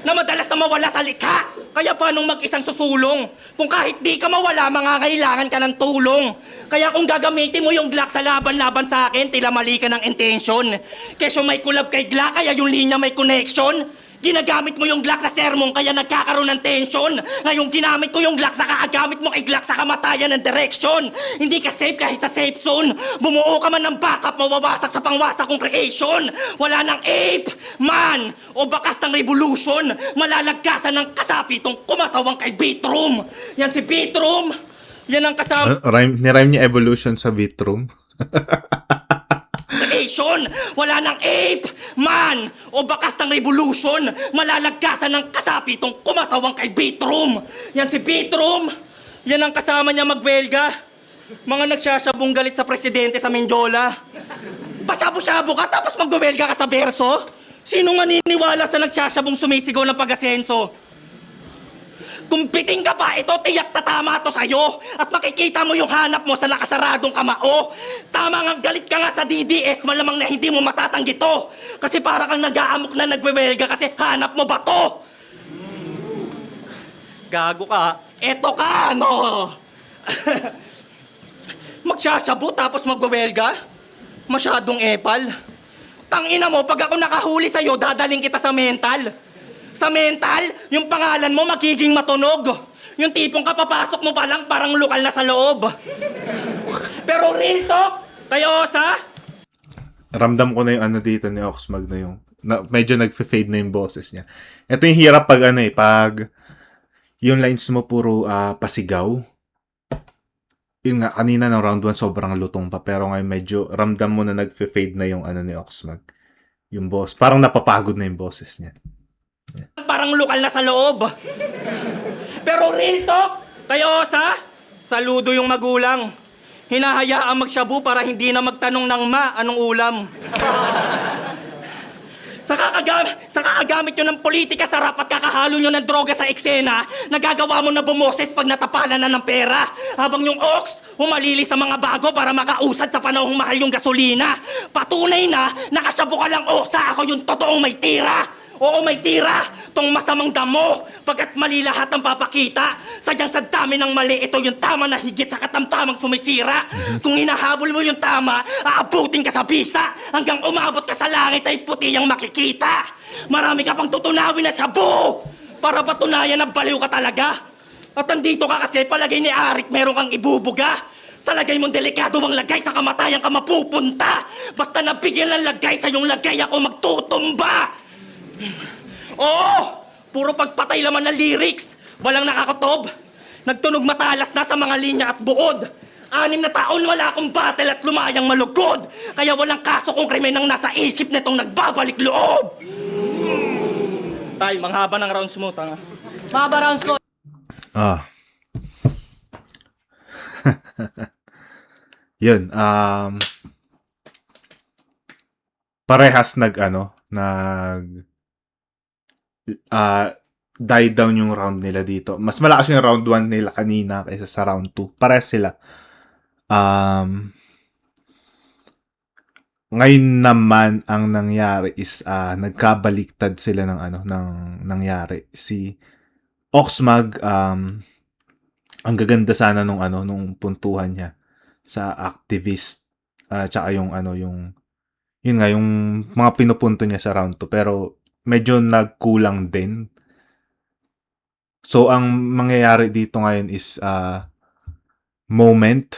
Na madalas na mawala sa likha. Kaya paano mag-isang susulong? Kung kahit di ka mawala, mangangailangan ka ng tulong. Kaya kung gagamitin mo yung Glock sa laban-laban sa akin, tila mali ka ng intention. Kesyo may kulab kay Glock, kaya yung linya may connection. Ginagamit mo yung Glock sa sermon, kaya nagkakaroon ng tension. Ngayong ginamit ko yung Glock sa kakagamit mo kay Glock sa kamatayan ng direction. Hindi ka safe kahit sa safe zone. Bumuo ka man ng backup, mawawasak sa pangwasak kong creation. Wala nang ape, man, o bakas ng revolution. Malalagkasan ng kasapi itong kumatawang kay Beatroom. Yan si Beatroom. Yan ang kasama. Nirhyme niya evolution sa Beatroom. Creation. Wala nang ape, man, o bakas ng revolution. Malalagkasan ng kasapi itong kumatawang kay Beatroom. Yan si Beatroom. Yan ang kasama niya magwelga. Mga nagsasyabong galit sa presidente sa Mindiola. Pasyabo-syabo ka tapos magwelga ka sa berso? Sino maniniwala sa nagsasyabong sumisigaw ng pag-asenso? Kung biting ka pa, ito tiyak tatama to sa'yo. At makikita mo yung hanap mo sa nakasaradong kamao. Tama nga, galit ka nga sa DDS, malamang na hindi mo matatanggi to. Kasi para kang nag-aamok na nagwewelga kasi hanap mo ba to? Gago ka. Eto ka, no? Magsasabu tapos magwewelga? Masyadong epal. Tangina mo, pag ako nakahuli sa'yo, dadaling kita sa mental. Sa mental, yung pangalan mo magiging matunog. Yung tipong kapapasok mo pa lang parang lokal na sa loob. Pero real talk, kayo sa... Ramdam ko na yung ano dito ni Oxmag na yung medyo nagfe-fade na yung boses niya. Ito yung hirap pag pag yung lines mo puro pasigaw. Yun nga, kanina ng round 1 sobrang lutong pa. Pero ngayon medyo ramdam mo na nagfe-fade na yung ni Oxmag. Yung boss. Parang napapagod na yung boses niya. Parang lokal na sa loob. Pero real talk, kayo sa... Saludo yung magulang. Hinahayaan magshabu para hindi na magtanong ng anong ulam. Sa kakagamit nyo ng politika sa rap at kakahalo nyo ng droga sa eksena, nagagawa mo na bumoses pag natapalan na ng pera. Habang yung ox, humalili sa mga bago para makausad sa panahong mahal yung gasolina. Patunay na, nakasyabu ka lang osa, ako yung totoong may tira. Oo, may tira! Tong masamang damo! Pagkat mali lahat ang papakita, sadyang sa dami ng mali, ito yung tama na higit sa katamtamang sumisira. Kung hinahabol mo yung tama, aabutin ka sa bisa. Hanggang umabot ka sa langit ay puti ang makikita. Marami ka pang tutunawin na shabu! Para patunayan na baliw ka talaga. At andito ka kasi palagay ni Arik meron kang ibubuga. Sa lagay mong delikado ang lagay, sa kamatayan ka mapupunta. Basta nabigyan ng lagay, sa iyong lagay ako magtutumba. Oo! Puro pagpatay laman ng lyrics. Walang nakakatob. Nagtunog matalas na sa mga linya at buod. 6 na taon wala akong battle at lumayang malugod. Kaya walang kaso kung krimen ang nasa isip nitong nagbabalik loob. Tay, manghaba ng rounds mo, tanga. Mahaba rounds ko. Yun, parehas die down yung round nila dito. Mas malakas yung round 1 nila kanina kaysa sa round 2. Parehas sila. Ngayon naman ang nangyari is nagkabaliktad sila ng nangyari. Si Oxmag ang gaganda sana nung puntuhan niya sa activist tsaka yung yun nga yung mga pinupunto niya sa round 2 pero medyo nagkulang din. So, ang mangyayari dito ngayon is moment.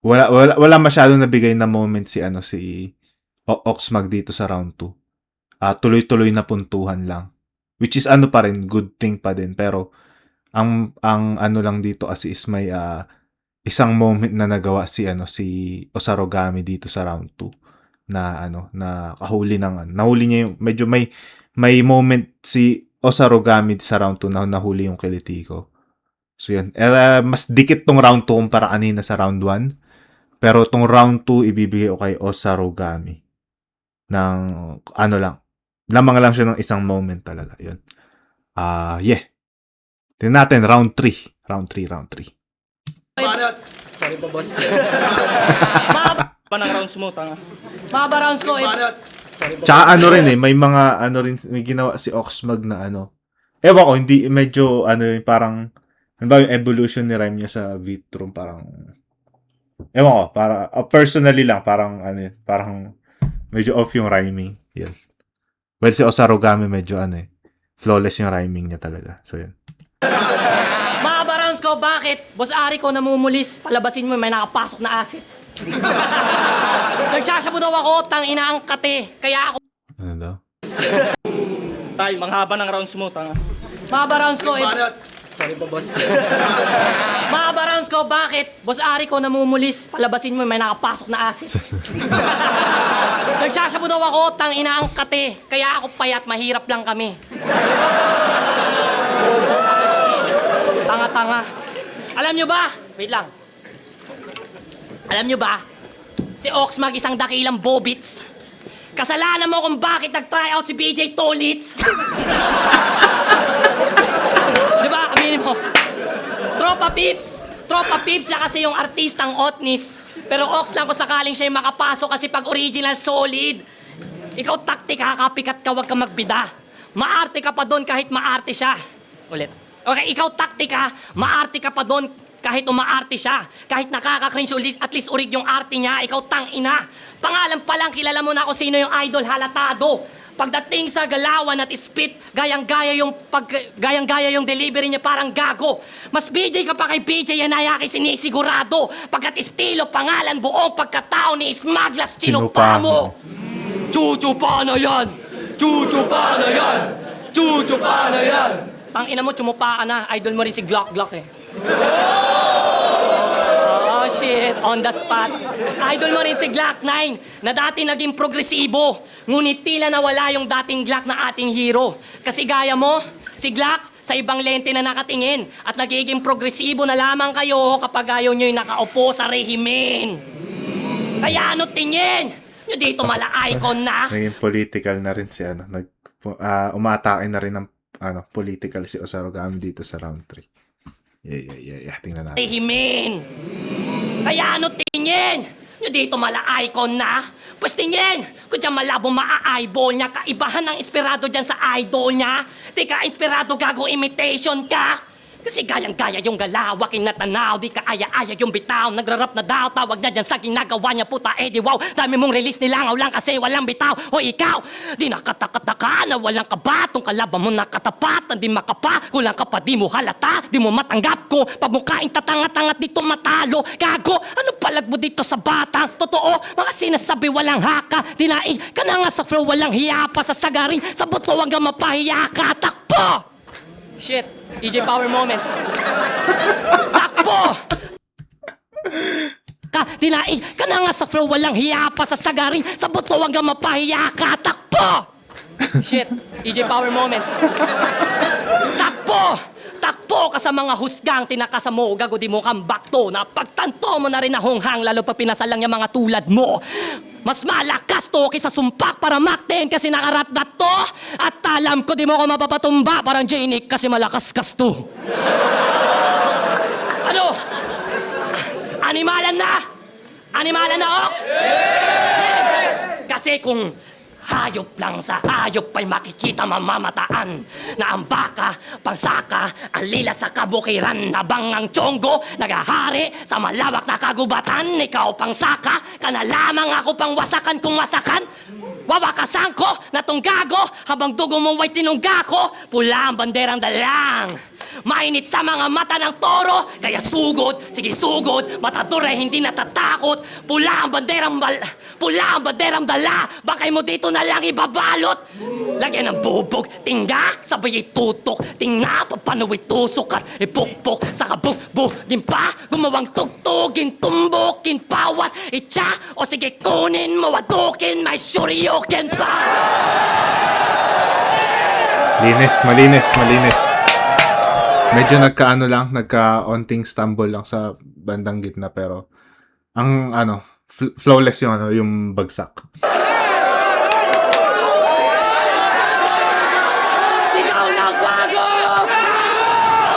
Wala masyadong nabigay na moment si Oxmag dito sa round 2. Tuloy-tuloy na puntuhan lang. Which is pa rin, good thing pa din. Pero, ang lang dito kasi is may isang moment na nagawa si Osarogami dito sa round 2. na ano, na kahuli ng nahuli niya yung medyo may moment si Osarogami sa round 2 na nahuli yung kay Litico. So yun. Mas dikit tong round 2 kumpara kanina sa round 1. Pero tong round 2 ibibigay ko kay Osarogami. Ng ano lang. Lamang lang siya ng isang moment talaga. Yun. Yeah. Tingnan natin round 3. Round 3. Banat. Sorry po, boss. Mahaba Pa ng rounds mo, tanga. rounds ko. Banat. Tsaka ano rin may mga ano rin, may ginawa si Oxmag na ano. Ewan ko, hindi, medyo ano yun, parang, ano ba yung evolution ni rhyme niya sa Vitrum, parang, ewan ko, para, personally lang, parang, ano yun, parang, medyo off yung rhyming. Yun. Well, si Osarogami medyo ano flawless yung rhyming niya talaga. So, yun. Mahaba rounds ko. Bakit? Boss Ari ko namumulis. Palabasin mo, may nakapasok na asit. Nagsasabu daw ako, tang inaang kate. Kaya ako Ano daw? Tay, manghaba ng rounds mo, tanga. mahaba rounds ko. Banat. Sorry po, boss. Mahaba rounds ko. Bakit? Boss Ari ko namumulis. Palabasin mo, may nakapasok na asit. Nagsasabu daw ako, tang inaang kate. Kaya ako payat, mahirap lang kami. Tanga-tanga. Alam nyo ba? Wait lang. Alam nyo ba? Si Oxmag isang dakilang bobits. Kasalanan mo kung bakit nag-try out si BJ Tolitz. Di ba? Aminin mo. Tropa Pips siya kasi yung artistang Otnis. Pero Ox lang kung sakaling siya yung makapasok kasi pag original solid. Ikaw taktik ha, kapikat ka, wag ka magbida. Maarte ka pa doon kahit maarte siya. Ulit. Okay, ikaw taktik ha, maarte ka pa doon kahit umaarte siya. Kahit nakaka-cringe at least urig yung arte niya, ikaw tang ina. Pangalan pa lang kilala mo na kung sino yung idol halatado. Pagdating sa galawan at spit, gayang-gaya yung delivery niya parang gago. Mas BJ ka pa kay BJ Yanayaki sinisigurado. Pagkat estilo, pangalan, buong pagkatao ni Smaglas Chinupa mo. Chuchupa na yan! Chuchupa na yan! Chuchupa na yan! Tangina mo, chumupa ka na. Idol mo rin si Glock eh. Oh shit, on the spot. Idol mo rin si Glock 9 na dati naging progresibo. Ngunit tila nawala yung dating Glock na ating hero. Kasi gaya mo, si Glock sa ibang lente na nakatingin at nagiging progresibo na lamang kayo kapag ayaw nyo'y nakaupo sa rehimen. Kaya ano tingin? Nyo dito mala icon na. Naging political na rin si ano. Umatake na rin ng political si Osarogami dito sa round 3. Yeah. Tingnan natin. Rehimen. Kaya ano tingin? Nyo dito mala icon na. Pues tingin, kung dyan malabo maa-eyeball niya, kaibahan ng inspirado dyan sa idol niya. Di ka inspirado, gago imitation ka. Kasi gayang-gaya yung galawa, kinatanaw, di ka aya-aya yung bitaw. Nagrarap na daw, tawag na dyan sa ginagawa niya, puta, di wow. Dami mong release nilangaw lang kasi walang bitaw. O ikaw, di nakatakataka na walang kaba. Tong kalaban mo nakatapat, di makapa. Kulang ka pa, di mo halata, di mo matanggap ko. Pagmukaing tatanga-tangat dito matalo. Gago, ano palag mo dito sa batang? Totoo, mga sinasabi walang haka. Dinaig ka na nga sa flow, walang hiya pa sa sagarin. Sa buto hanggang mapahiya ka, takbo! Shit, EJ Power moment. Takbo! Dinaig ka na nga sa flow, walang hiya pa sa sagarin. Sa buto hanggang mapahiya ka, takbo! Shit, EJ Power moment. Takbo! Takbo ka sa mga husgang tinakasa mo, gago di mo kang bakto. Napagtanto mo na rin na honghang, lalo pa pinasalang yung mga tulad mo. Mas malakas to kaysa sumpak para makten kasi nakarat-dat to. At alam ko di mo ko mapapatumba parang J-Nick kasi malakas-kas to. Ano? Animalan na? Animalan na, Ox? Kasi kung hayop lang sa hayop ay makikita mamamataan na ang baka, pangsaka, ang lila sa kabukiran habang ang tiyonggo nagahari sa malawak na kagubatan. Ikaw pangsaka, ka na lamang ako pang wasakan kung wasakan. Wawakasan ko na tong gago habang dugo mo ay tinungga ko. Pula ang banderang dalang. Mainit sa mga mata ng toro, kaya sugod, sige sugod, matador ay hindi natatakot. Pula ang banderang dala, bakay mo dito na lang ibabalot. Lagyan ng bubog, tingga, sabay itutok, tingna, papanuwi tusok at ipukpok, sa kabubugin pa, gumawang tugtugin, tumbukin, pawat, itsa, o sige kunin mo, wadukin, may suryukin pa. Malinis. Medyo nagka-onting stumble lang sa bandang gitna pero ang flawless yung bagsak. Sigaw na kwago!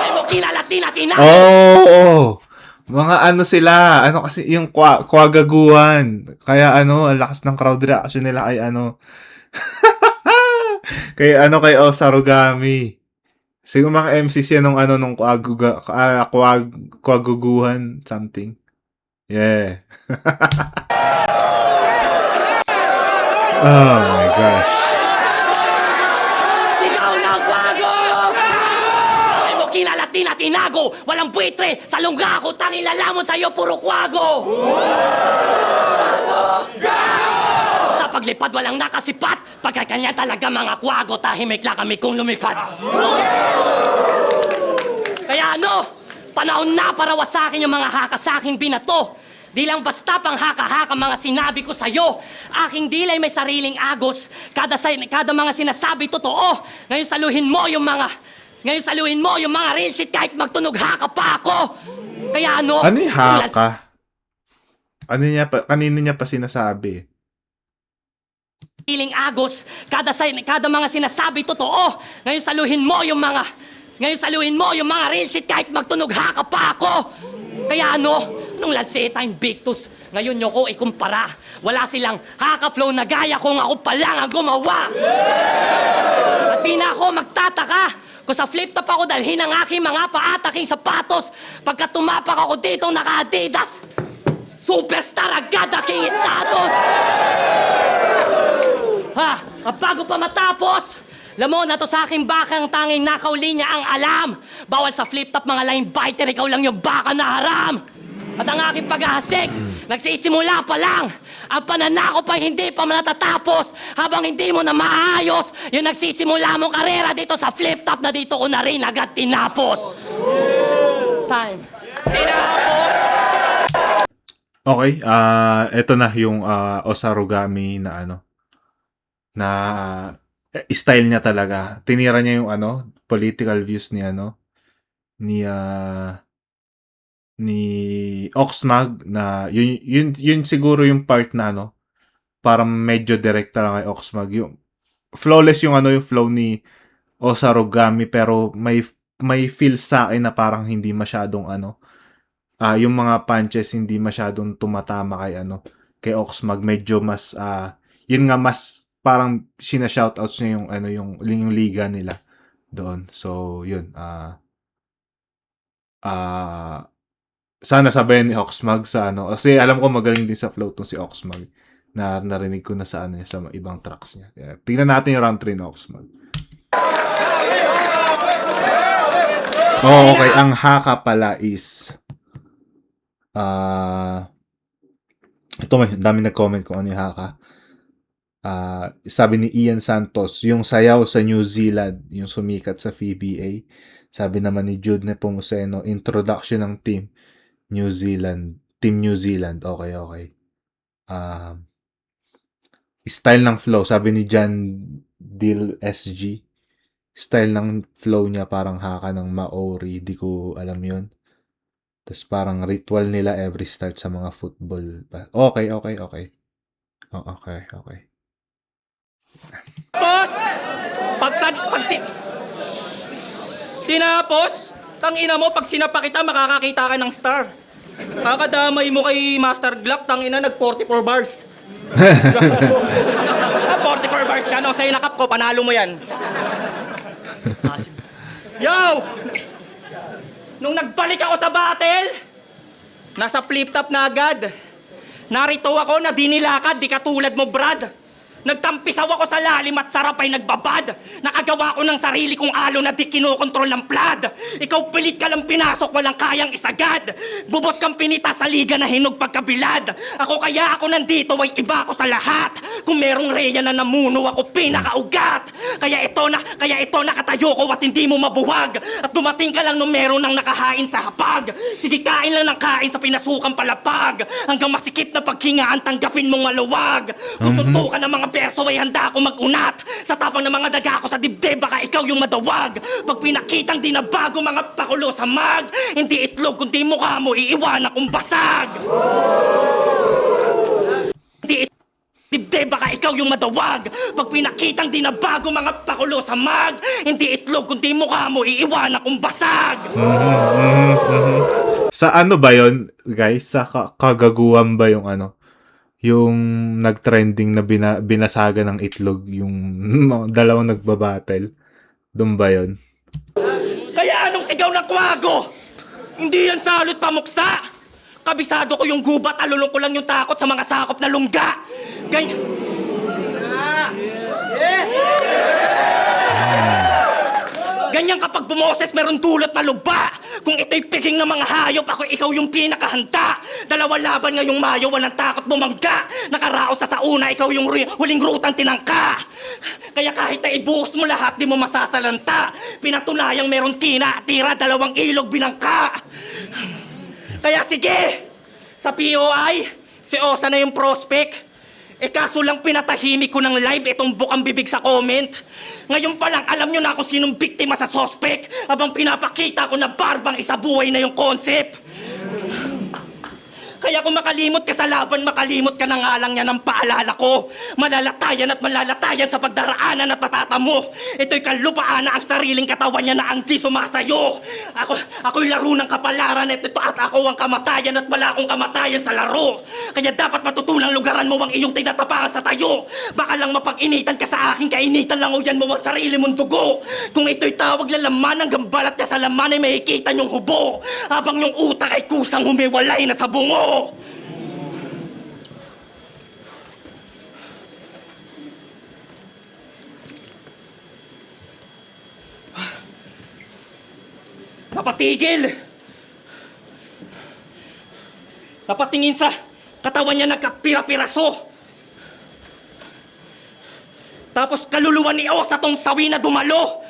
Ay mo kinalatin. Oh. Mga sila, kasi yung kwagaguhan. Kaya ang lakas ng crowd reaction nila ay kay Osarugami. Siguro mga MCs yan nung kwaguguhan something. Yeah. Oh my gosh. Sigaw na kwago! Ay mo kinalatin. Walang buitre, sa lungga ko, tangin lalamon sa'yo, puro kwago! Sa paglipad, walang nakasipat. Pagkakanya talaga mga kwago, tahimik lang kami kung lumipad. Kaya panahon na para wasakin yung mga haka sa aking binato. Di lang basta pang haka-haka mga sinabi ko sa'yo. Aking dilay may sariling agos. Kada mga sinasabi totoo. Ngayon saluhin mo yung mga real shit kahit magtunog haka pa ako. Kaya Ano yung haka? Kanino niya pa sinasabi? Sariling agos. Kada mga sinasabi totoo. Ngayon saluhin mo yung mga real shit kahit magtunog haka pa ako. Kaya nung Lancetine Victus, ngayon nyo ko ikumpara. Wala silang haka-flow na gaya kung ako pa lang ang gumawa. At di na ako magtataka kung sa flip-top ako dalhin ang aking mga paataking sapatos. Pagka tumapak ako dito naka-Adidas, superstar agad aking status. Bago pa matapos, lamon na to sa aking bakang tanging nakauli niya ang alam. Bawal sa flip-top mga line biter, ikaw lang yung baka na haram. At ang aking paghahasik, nagsisimula pa lang. Ang pananako pa hindi pa natatapos. Habang hindi mo na maayos, yung nagsisimula mong karera dito sa flip-top na dito ko na rin agad tinapos. Time. Okay, eto na yung Osarugami na na style niya talaga. Tinira niya yung political views ni Oxmag na yun siguro yung part na parang medyo direkta lang kay Oxmag. Yung flawless yung yung flow ni Osarugami pero may feel sa akin na parang hindi masyadong yung mga punches hindi masyadong tumatama kay Oxmag. Medyo mas yun nga mas parang sina-shoutouts niya yung liga nila doon. So yun sana sabayan ni Oxmag sa kasi alam ko magaling din sa flow tong si Oxmag. Narinig ko na sa sa ibang tracks niya. Yeah. Tingnan natin yung round 3 ni Oxmag. Oh, okay. Ang haka pala is ito may dami nag-comment kung ano yung haka. Sabi ni Ian Santos, yung sayaw sa New Zealand, yung sumikat sa PBA. Sabi naman ni Jude Nepomuceno, introduction ng Team New Zealand. Okay. Style ng flow, sabi ni John Dil SG. Style ng flow niya parang haka ng Maori, di ko alam yun. Tapos parang ritual nila every start sa mga football. Okay. Oh, okay. Tinapos, tangina mo, pag sinapa kita, makakakita ka ng star. Kakadamay mo kay Master Glock, tangina, nag-44 bars. 44 bars yan, o sa'yo nakap ko, panalo mo yan. Yo! Nung nagbalik ako sa battle, nasa flip-top na agad. Narito ako na dinilakad, di katulad mo, Brad. Nagtampisaw ako sa lalim at sarap ay nagbabad. Nakagawa ko ng sarili kong alo na di kinokontrol ng plad. Ikaw pilit ka lang pinasok, walang kayang isagad. Bubot kang pinita sa liga na hinog pagkabilad. Ako kaya ako nandito ay iba ko sa lahat. Kung merong reya na namuno, ako pinakaugat. Kaya ito nakatayo ko at hindi mo mabuwag. At dumating ka lang nung meron nang nakahain sa hapag. Sige, kain lang ng kain sa pinasukang palapag. Hanggang masikip na paghingaan, tanggapin mong maluwag. Kung suntukan ng mga perso ay handa ako mag-unat. Sa tapang ng mga daga ko sa dibdib, baka ikaw yung madawag. Pag pinakitang di na bago mga pakulo sa mag, hindi itlog kundi mukha mo, iiwan akong basag. Hindi dibdib, baka ikaw yung madawag. Pag pinakitang di na bago mga pakulo sa mag, hindi itlog kundi mukha mo, iiwan akong basag. Sa ano ba yon guys? Sa kagaguhan ba yung ano? Yung nag-trending na binasaga ng itlog, yung dalawang nagbabattle. Doon ba yun? Kaya anong sigaw ng kwago? Hindi yan salot pamuksa. Kabisado ko yung gubat, alulong ko lang yung takot sa mga sakop na lungga. Ganyan kapag bumoses, meron dulot na luba. Kung ito'y piging ng mga hayop, ako ikaw yung pinakahanda. Dalawa laban ngayong Mayo, walang takot bumangga. Nakaraos sa una, ikaw yung huling rutang tinangka. Kaya kahit na ibuhos mo lahat, di mo masasalanta. Pinatunayang meron tira, dalawang ilog binangka. Kaya sige, sa POI, si Osa na yung prospect. Kaso lang pinatahimik ko ng live itong bukang bibig sa comment. Ngayon pa lang alam nyo na kung sinong biktima sa suspect. Abang pinapakita ko na barbang isa buhay na yung concept. Kaya kung makalimot ka sa laban, makalimot ka na nga lang niya ng paalala ko. Malalatayan at malalatayan sa pagdaraanan at matatamo. Ito'y kalupaan na ang sariling katawan niya na ang di sumasayo. Ako'y laro ng kapalaran at ito at ako ang kamatayan at wala akong kamatayan sa laro. Kaya dapat matutunang lugaran mo ang iyong tinatapangan sa tayo. Baka lang mapag-initan ka sa akin, kainitan lang o yan mo ang sarili mong dugo. Kung ito'y tawag lalaman, hanggang balat ka sa laman ay makikita niyong hubo. Habang yung utak ay kusang humiwalay na sa bungo. Napatigil! Napatingin sa katawan niya nagkapira-piraso. Tapos kaluluwa ni Osa tong sawi na dumalo.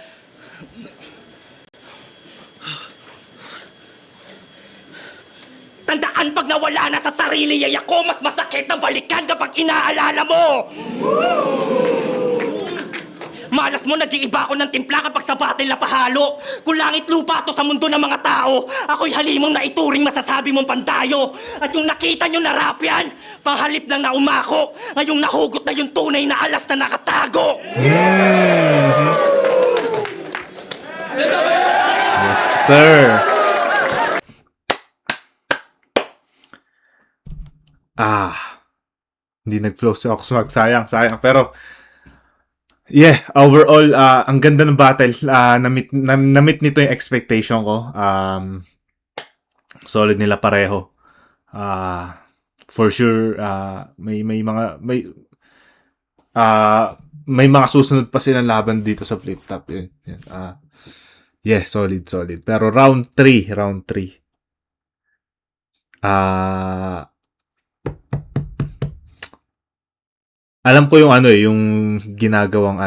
Tandaan pag nawala na sa sarili ay ako, mas masakit na balikan kapag inaalala mo. Malas mo, nag-iiba ako ng timpla kapag sa battle na pahalo. Kung langit lupa to sa mundo ng mga tao, ako'y halimong na ituring masasabi mong pandayo. At yung nakita nyo na rap yan, panghalip lang na umako. Ngayong nahugot na yung tunay na alas na nakatago. Yes, sir. Hindi nag-flow si Oxmag. Sayang. Pero, yeah, overall, ang ganda ng battle. Na-meet nito yung expectation ko. Solid nila pareho. For sure, may mga susunod pa silang laban dito sa flip top. Yeah, solid. Pero round 3. Alam ko yung yung ginagawang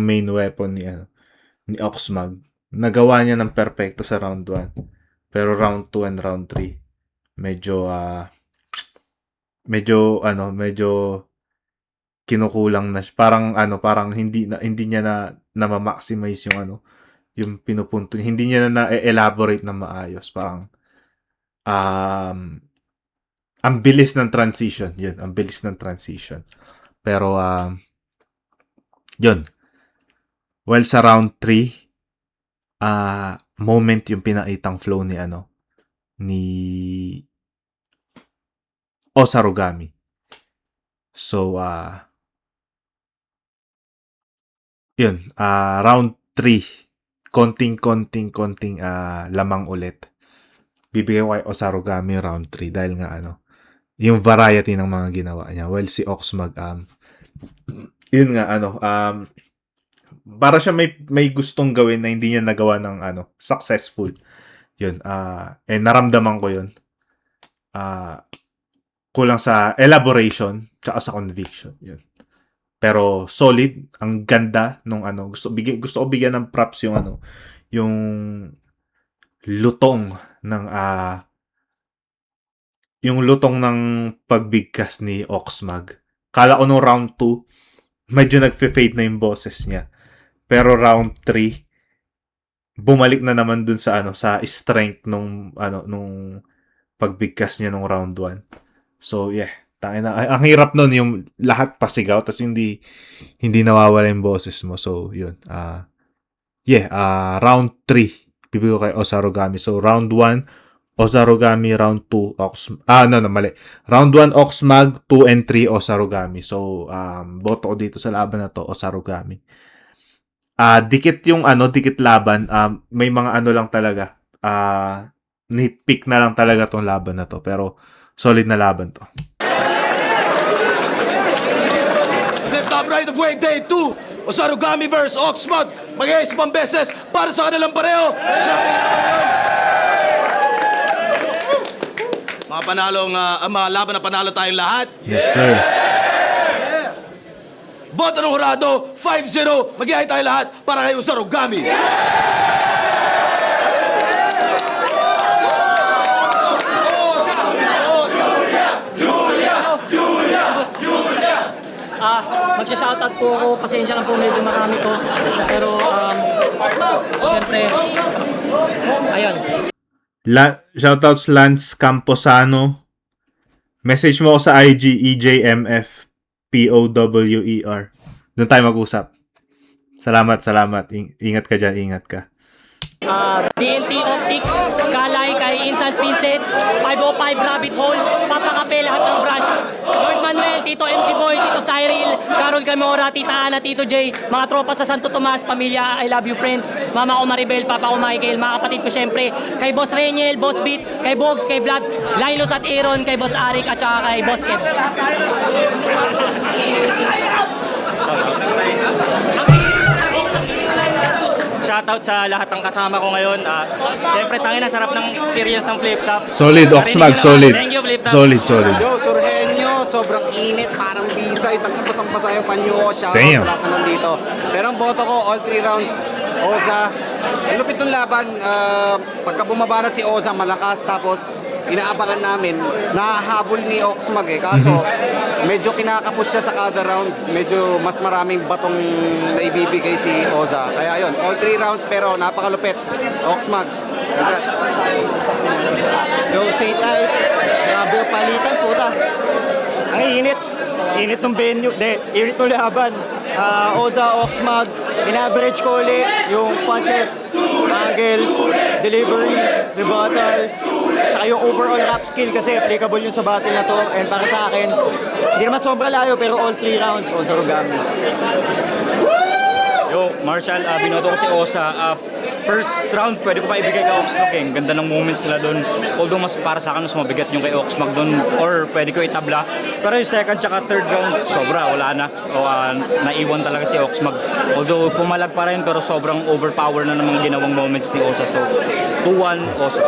main weapon ni Oxmag. Nagawa niya ng perpekto sa round 1. Pero round 2 and round 3 medyo kinukulang na siya. Parang hindi niya na ma-maximize yung pinupunto. Hindi niya na-elaborate na maayos. Parang ang bilis ng transition. Yun, ang bilis ng transition. Pero, yun. Well, sa round 3, moment yung pinaitang flow ni Osarugami. So, yun. Round 3, konting lamang ulit. Bibigay ko kay Osarugami round 3 dahil nga yung variety ng mga ginawa niya. While si Oxmag, yun nga, para siya may gustong gawin na hindi niya nagawa ng successful. Yun, naramdaman ko yun. Kulang sa elaboration tsaka sa conviction. Yun. Pero solid, ang ganda nung gusto ko bigyan ng props yung lutong ng pagbigkas ni Oxmag. Kala ko nung round 2, medyo nagfe-fade na yung boses niya. Pero round 3, bumalik na naman dun sa strength nung pagbigkas niya nung round 1. So yeah, ang hirap nun yung lahat pasigaw tas hindi nawawala yung boses mo. So yun. Round 3 bibigay ko kay Osarogami. So round 1 Osarogami, round 2 mali. Round 1 Oxmag, 2 and 3 Osarogami. So boto ko dito sa laban na to, Osarogami. Dikit yung dikit laban. May mga lang talaga. Nitpick na lang talaga tong laban na to, pero solid na laban to. Flip top right of way, day 2. Osarogami versus Oxmag. Mag-iis pang beses para sa kanilang pareho. Mga panalong, mga laban na panalo tayong lahat. Yes, sir. Boto ng hurado, 5-0. Mag-ihay tayo lahat para kay Osarogami. Magsha-shoutout po ako. Pasensya na po, medyo marami to. Pero, syempre, ayun. Shoutouts Lance Camposano. Message mo ako sa IG, EJMF POWER. Doon tayo mag-usap. Salamat. Ingat ka dyan, ingat ka. DNT Optics, Kalay kay Instant Vincent, 505 Rabbit Hole, Papa Kape, lahat ng branch. Lord Manuel, Tito MG Boy, Tito Cyril, Carol Camora, Tita Ana, Tito J, mga tropa sa Santo Tomas, pamilya, I love you friends, Mama ko Maribel, Papa ko Michael, mga kapatid ko syempre, kay Boss Reniel, Boss Beat, kay Bogs, kay Vlad, Lilos at Aaron, kay Boss Arik at saka kay Boss Kebs. Shoutout sa lahat ng kasama ko ngayon. Siyempre, tangin na sarap ng experience ng flip top. Solid, Oxmag, solid. Thank you, flip top. Solid. Yo, Surhenyo, sobrang init, parang bisay, talagang basang-basa yung panyo ko. Shoutout Damn. sa lahat na nandito. Pero ang boto ko, all 3 rounds, Oza. Ang lupit ng laban, pagka bumabanat si Oza, malakas, tapos inaabangan namin, nahahabol ni Oxmag Kaso, medyo kinakapos siya sa kada round, medyo mas maraming batong naibibigay si Oza. Kaya yun, all 3 rounds, pero napakalupit. Oxmag, congrats. Yo, St. Ice, grabe yung palitan, puta. Ang init. Init ng venue. Init ng laban. Oza, Oxmag, in-average ko ulit yung punches, angles, delivery, rebuttals, tsaka yung overall rap skill kasi applicable yun sa battle na to. And para sa akin, hindi naman sobra layo pero all 3 rounds, Osarogami. Yo, Marshall, binoto ko si Osa. First round, pwede ko pa ibigay kay Oxmag eh. Ang ganda ng moments nila doon. Although mas para sa akin, mas mabigat yung kay Oxmag doon. Or pwede ko itabla. Pero yung second tsaka third round, sobra, wala na. Naiwan talaga si Oxmag. Although pumalag pa rin, pero sobrang overpower na ng mga ginawang moments ni Osa. So, 2-1, Osa.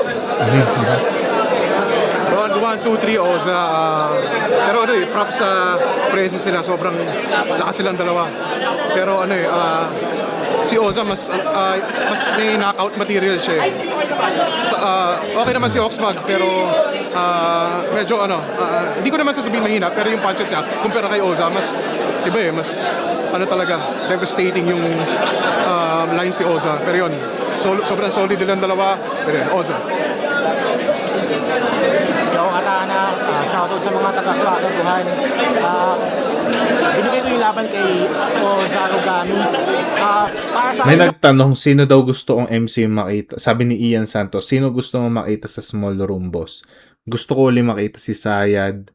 Round 1, 2, 3, Oza. Pero props sa presence nila. Sobrang lakas silang dalawa. Pero si Oza mas may knockout material siya. Okay naman si Oxmag pero medyo hindi ko naman sasabihin mahina pero yung punches niya kumpara kay Oza mas iba mas talaga devastating yung line si Oza. Pero yun, sobrang solid nilang dalawa. Pero yun, Oza. Yo, Katana, shoutout sa mga taga-Kwakabuhan. Binigay ko yung laban kay Osarogami. Para sa May nagtanong, sino daw gusto kong MC makita? Sabi ni Ian Santos, sino gusto mo makita sa small room, boss? Gusto ko ulit makita si Sayad.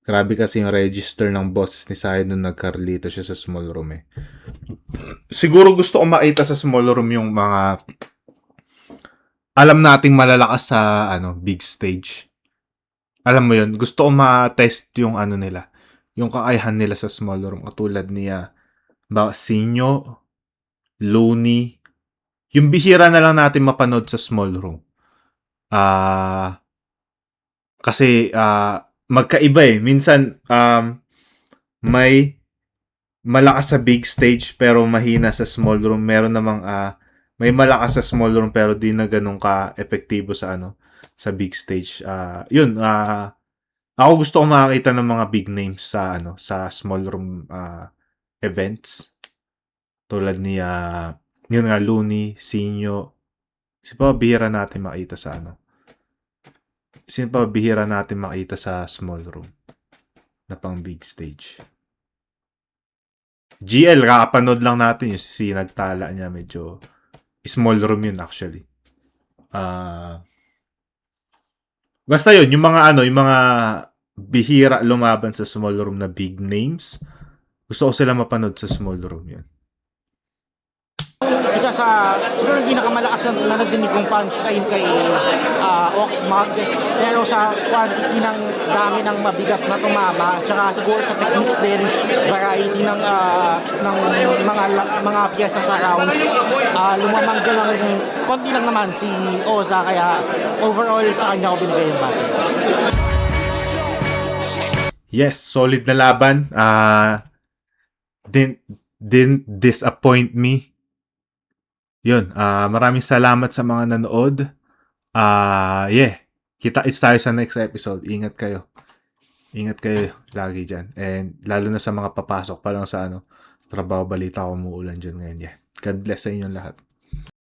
Grabe kasi yung register ng bosses ni Sayad nung nagkarlito siya sa small room eh. Siguro gusto ko makita sa small room yung mga alam nating malalakas sa big stage. alam mo yun, gusto ko ma-test yung ano nila, yung kakayahan nila sa small room. Katulad niya, Sinyo, Looney, yung bihira na lang natin mapanood sa small room. Kasi magkaiba eh. Minsan, may malakas sa big stage pero mahina sa small room. Meron namang may malakas sa small room pero di na ganun ka-epektibo sa sa big stage. Ako gusto ko makakita ng mga big names sa sa small room events. Tulad ni yun nga, Looney, Sinyo. Sino pa bihira natin makita sa Sino pa bihira natin makita sa small room na pang big stage? GL, kakapanood lang natin yung si nagtala niya. Medyo small room yun actually. Basta yun, yung mga bihira lumaban sa small room na big names. Gusto ko sila mapanood sa small room yun. Isa sa siguro yung pinakamalakas na nadinig kong punchline kay Oxmag, pero sa quantity ng dami ng mabigat na tumama, tsaka siguro sa techniques din, variety ng mga pyesa sa rounds, lumamang lang konti lang naman si Oza, kaya overall sa kanya ko binigay yung battle. Yes, solid na laban. Didn't disappoint me. Yun, maraming salamat sa mga nanood. Kita-its tayo sa next episode. Ingat kayo. Ingat kayo lagi dyan. And lalo na sa mga papasok pa lang sa trabaho, balita ko umuulan dyan ngayon. God bless sa inyong lahat.